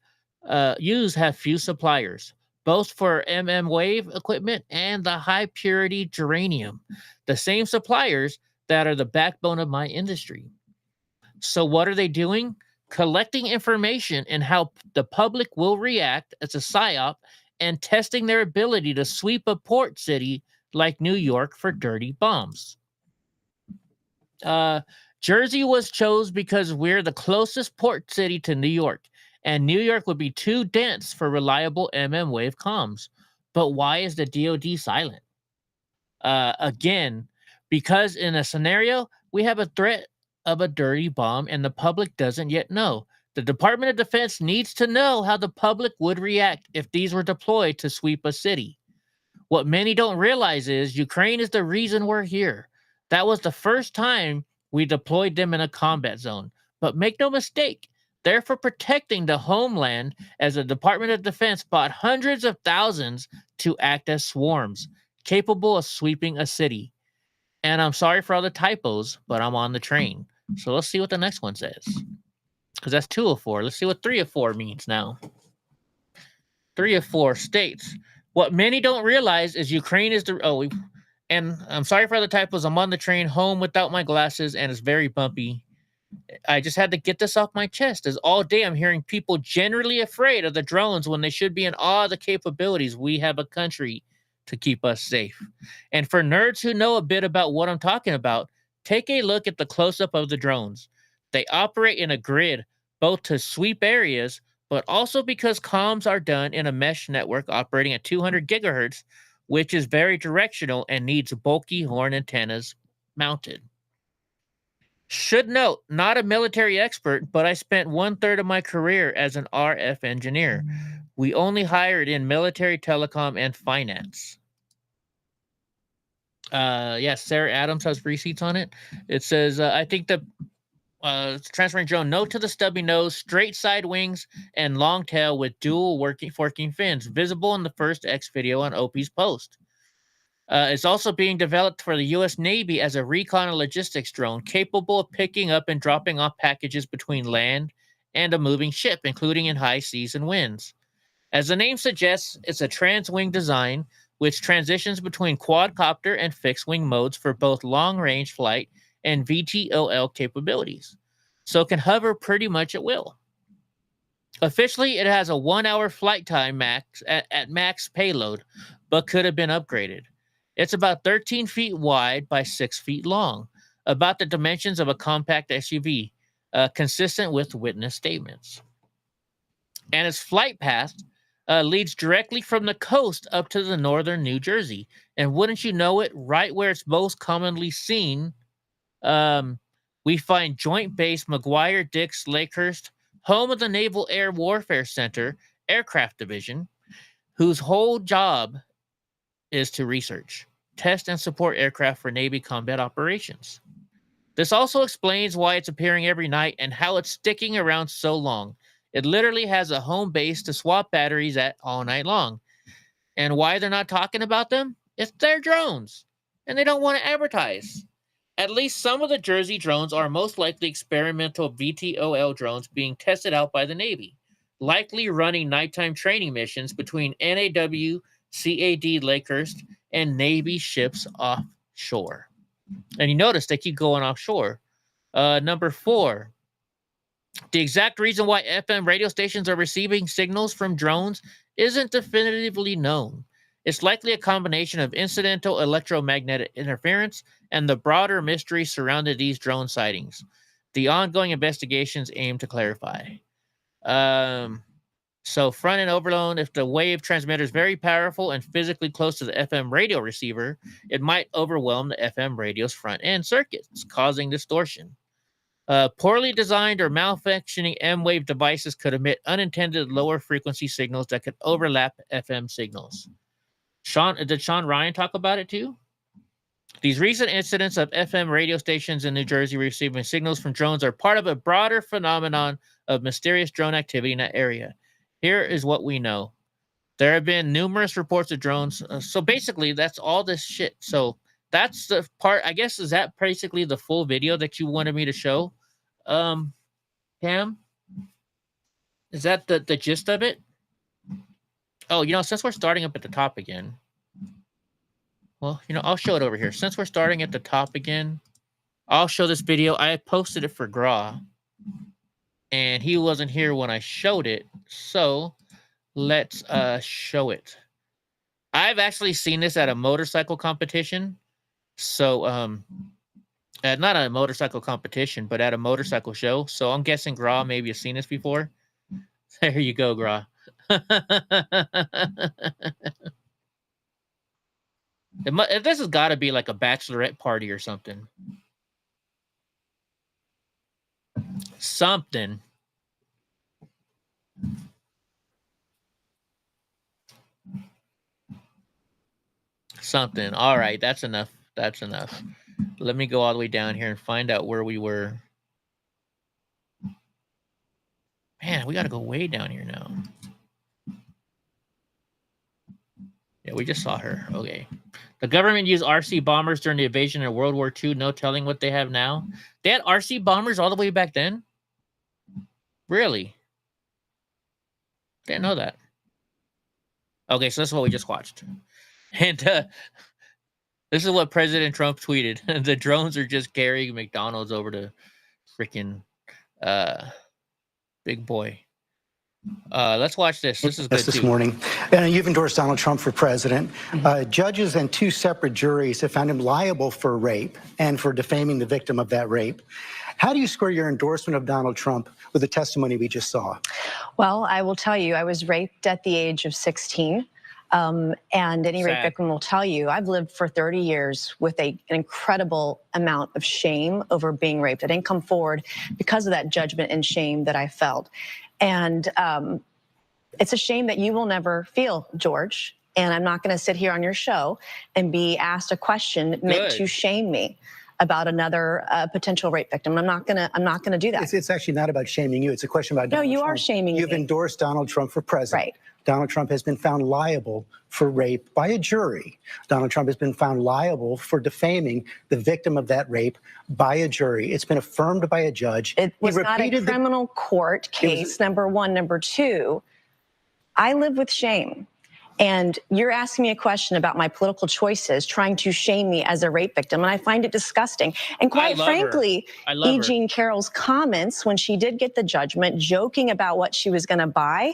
few suppliers, both for wave equipment and the high purity germanium, the same suppliers that are the backbone of my industry. So what are they doing? Collecting information and how the public will react as a psyop and testing their ability to sweep a port city like New York for dirty bombs. Jersey was chosen because we're the closest port city to New York, and New York would be too dense for reliable wave comms. But why is the DoD silent? Again, because in a scenario, we have a threat of a dirty bomb and the public doesn't yet know. The Department of Defense needs to know how the public would react if these were deployed to sweep a city. What many don't realize is Ukraine is the reason we're here. That was the first time we deployed them in a combat zone. But make no mistake, they're for protecting the homeland, as the Department of Defense bought hundreds of thousands to act as swarms, capable of sweeping a city. And I'm sorry for all the typos, but I'm on the train. So let's see what the next one says. Because that's 204. Let's see what 304 means now. 304 states, what many don't realize is Ukraine is the... and I'm sorry for all the typos. I'm on the train home without my glasses, and it's very bumpy. I just had to get this off my chest, as all day I'm hearing people generally afraid of the drones when they should be in awe of the capabilities. We have a country to keep us safe. And for nerds who know a bit about what I'm talking about, take a look at the close-up of the drones. They operate in a grid, both to sweep areas, but also because comms are done in a mesh network operating at 200 gigahertz, which is very directional and needs bulky horn antennas mounted. Should note, not a military expert, but I spent 1/3 of my career as an RF engineer. We only hired in military, telecom, and finance. Yes, Sarah Adams has receipts on it. It says, I think the transferring drone, note to the stubby nose, straight side wings, and long tail with dual forking fins, visible in the first X video on OP's post. It's also being developed for the U.S. Navy as a recon and logistics drone, capable of picking up and dropping off packages between land and a moving ship, including in high seas and winds. As the name suggests, it's a trans-wing design, which transitions between quadcopter and fixed-wing modes for both long-range flight and VTOL capabilities, so it can hover pretty much at will. Officially, it has a 1-hour flight time max at max payload, but could have been upgraded. It's about 13 feet wide by 6 feet long, about the dimensions of a compact SUV, consistent with witness statements. And its flight path leads directly from the coast up to the northern New Jersey. And wouldn't you know it, right where it's most commonly seen, we find Joint Base McGuire-Dix Lakehurst, home of the Naval Air Warfare Center Aircraft Division, whose whole job is to research, test, and support aircraft for Navy combat operations. This also explains why it's appearing every night and how it's sticking around so long. It literally has a home base to swap batteries at all night long. And why they're not talking about them? It's their drones, and they don't want to advertise. At least some of the Jersey drones are most likely experimental VTOL drones being tested out by the Navy, likely running nighttime training missions between NAW, CAD Lakehurst, and Navy ships offshore. And you notice they keep going offshore. Number 4, the exact reason why FM radio stations are receiving signals from drones isn't definitively known. It's likely a combination of incidental electromagnetic interference and the broader mystery surrounding these drone sightings. The ongoing investigations aim to clarify. So front-end overload, if the wave transmitter is very powerful and physically close to the FM radio receiver, it might overwhelm the FM radio's front-end circuits, causing distortion. Poorly designed or malfunctioning M-wave devices could emit unintended lower frequency signals that could overlap FM signals. Did Sean Ryan talk about it too? These recent incidents of FM radio stations in New Jersey receiving signals from drones are part of a broader phenomenon of mysterious drone activity in that area. Here is what we know. There have been numerous reports of drones. So basically, that's all this shit. So that's the part, I guess, is that basically the full video that you wanted me to show? Pam? Is that the gist of it? Oh, since we're starting up at the top again. Well, I'll show it over here. Since we're starting at the top again, I'll show this video. I posted it for Gra, and he wasn't here when I showed it. So let's show it. I've actually seen this at a motorcycle competition. So, not a motorcycle competition, but at a motorcycle show. So I'm guessing Gra maybe has seen this before. There you go, Gra. This has got to be like a bachelorette party or something. Something. All right, that's enough. Let me go all the way down here and find out where we were. Man, we got to go way down here now. Yeah, we just saw her. Okay. The government used RC bombers during the invasion in World War II. No telling what they have now. They had RC bombers all the way back then? Really? Didn't know that. Okay, so this is what we just watched. And this is what President Trump tweeted. The drones are just carrying McDonald's over to freaking Big Boy. Let's watch this. This is good this too. morning. You've endorsed Donald Trump for president. Judges and 2 separate juries have found him liable for rape and for defaming the victim of that rape. How do you square your endorsement of Donald Trump with the testimony we just saw? Well, I will tell you, I was raped at the age of 16. And any rape victim will tell you, I've lived for 30 years with an incredible amount of shame over being raped. I didn't come forward because of that judgment and shame that I felt. And it's a shame that you will never feel, George. And I'm not going to sit here on your show and be asked a question meant to shame me about another potential rape victim. I'm not gonna do that. It's actually not about shaming you. It's a question about Donald Trump. No, you are shaming me. You've endorsed Donald Trump for president. Right. Donald Trump has been found liable for rape by a jury. Donald Trump has been found liable for defaming the victim of that rape by a jury. It's been affirmed by a judge. It was not a criminal court case, number one. Number two, I live with shame. And you're asking me a question about my political choices, trying to shame me as a rape victim, and I find it disgusting. And quite frankly, E. Jean Carroll's comments when she did get the judgment, joking about what she was going to buy,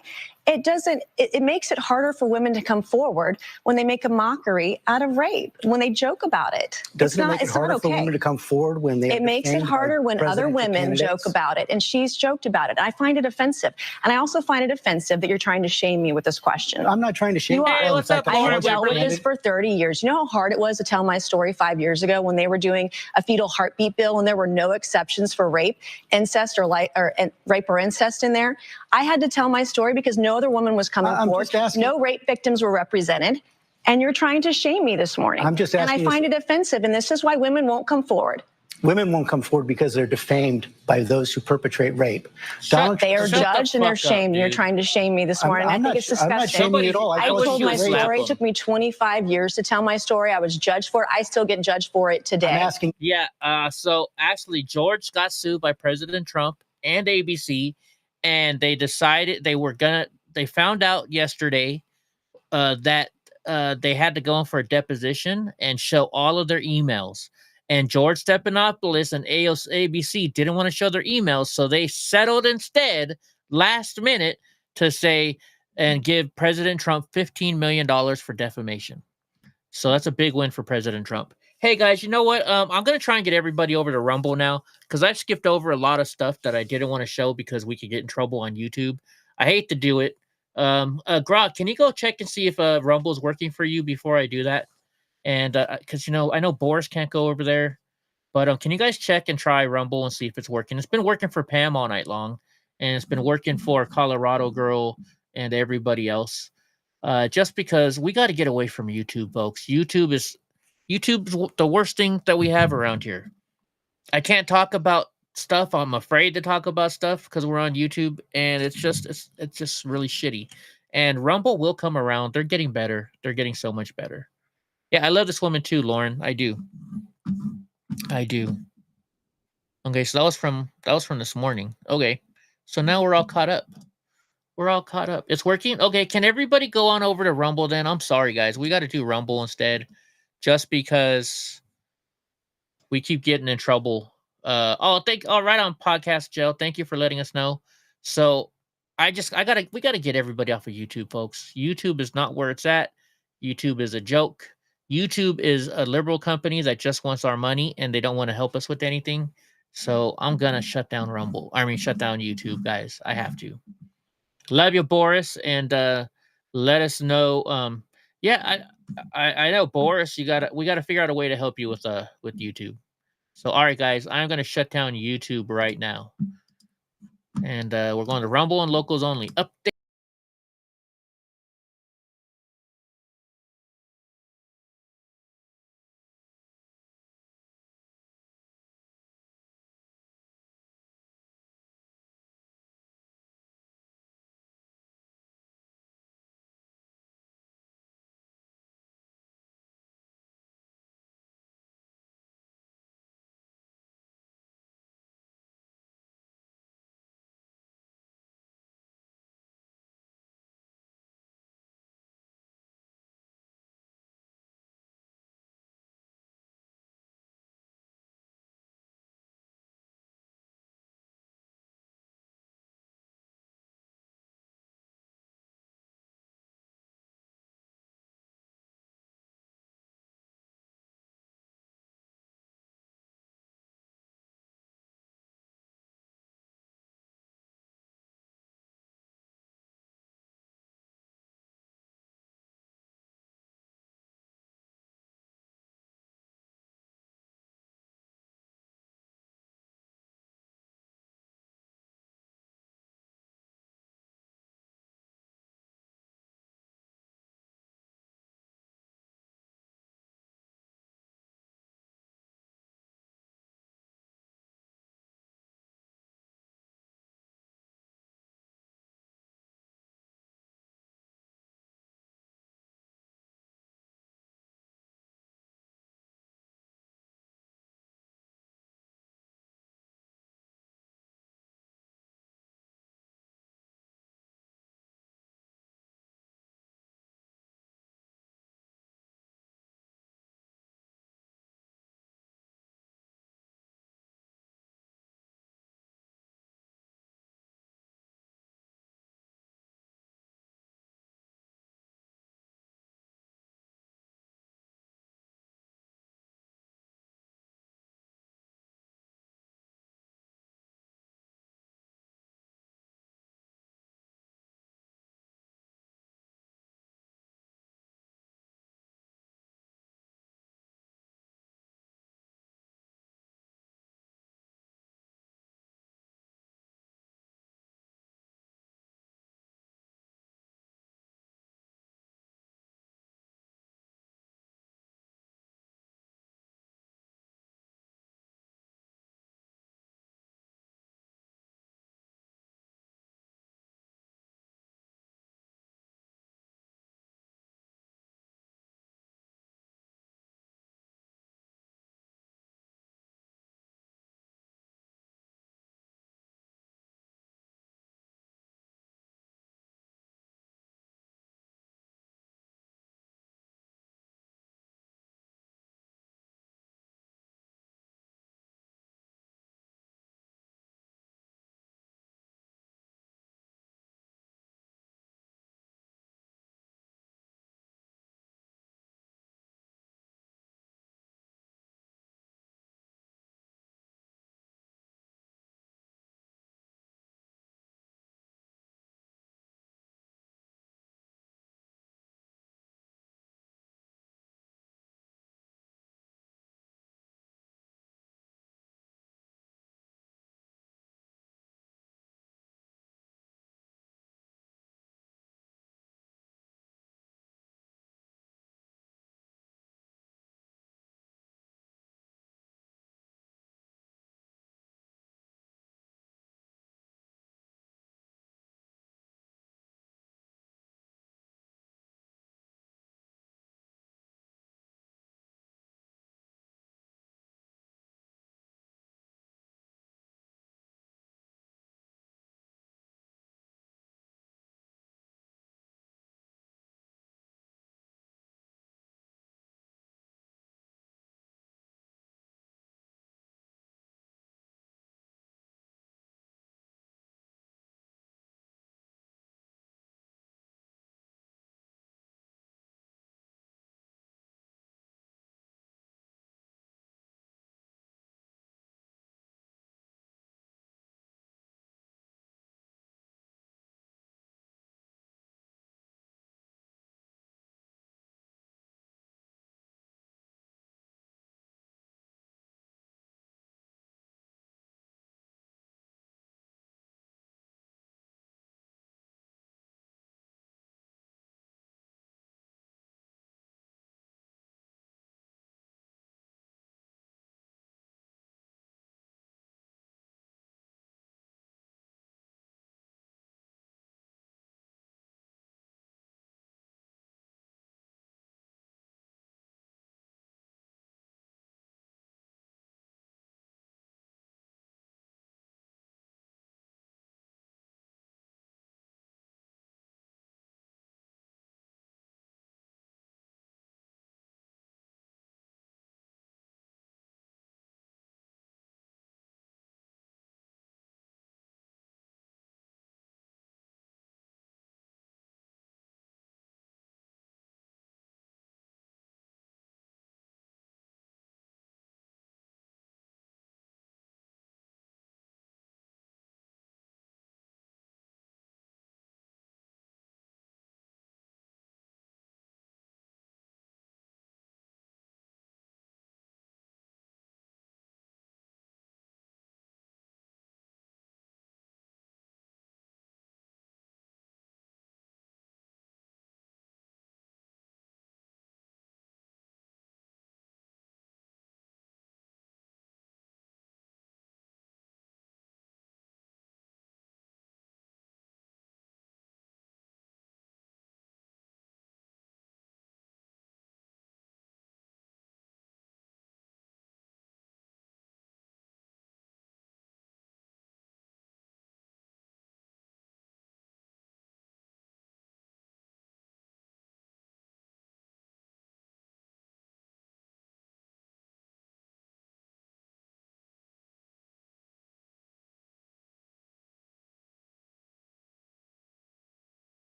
it makes it harder for women to come forward when they make a mockery out of rape, when they joke about it. Doesn't it make it harder for women to come forward when they? It makes it harder when other women joke about it, and she's joked about it. I find it offensive, and I also find it offensive that you're trying to shame me with this question. I'm not trying to shame you. Hey, what's up? I have dealt with this for 30 years. You know how hard it was to tell my story 5 years ago when they were doing a fetal heartbeat bill and there were no exceptions for rape, incest, or rape or incest in there? I had to tell my story because no other woman was coming forward. No rape victims were represented. And you're trying to shame me this morning. I'm just asking. And I find it offensive. And this is why women won't come forward. Women won't come forward because they're defamed by those who perpetrate rape. They are judged and they're shamed. You're trying to shame me this morning. I think it's disgusting. I'm not shaming you at all. I told my story. It took me 25 years to tell my story. I was judged for it. I still get judged for it today. I'm asking. Yeah. So actually, George got sued by President Trump and ABC, and they decided they found out yesterday that they had to go in for a deposition and show all of their emails. And George Stephanopoulos and ABC didn't want to show their emails, so they settled instead last minute to say and give President Trump $15 million for defamation. So that's a big win for President Trump. Hey guys, you know what? I'm gonna try and get everybody over to Rumble now because I've skipped over a lot of stuff that I didn't want to show because we could get in trouble on YouTube. I hate to do it. Grok, can you go check and see if Rumble's working for you before I do that? And because you know, I know Boris can't go over there, but can you guys check and try Rumble and see if it's working? It's been working for Pam all night long, and it's been working for Colorado Girl and everybody else. Just because we got to get away from YouTube, folks. YouTube's the worst thing that we have around here. I can't talk about stuff. I'm afraid to talk about stuff because we're on YouTube, and it's just really shitty. And Rumble will come around. They're getting better. They're getting so much better. Yeah, I love this woman too, Lauren. I do. Okay, so that was from this morning. Okay, so now we're all caught up. It's working. Okay, can everybody go on over to Rumble then? I'm sorry, guys. We got to do Rumble instead, just because we keep getting in trouble. Right on Podcast Joe. Thank you for letting us know. So we gotta get everybody off of YouTube, folks. YouTube is not where it's at. YouTube is a joke. YouTube is a liberal company that just wants our money and they don't want to help us with anything. So I'm gonna shut down shut down YouTube, guys. I have to. Love you, Boris, and let us know. Yeah, I know, Boris. We gotta figure out a way to help you with YouTube. So, all right, guys, I'm gonna shut down YouTube right now, and we're going to Rumble and locals only. Update.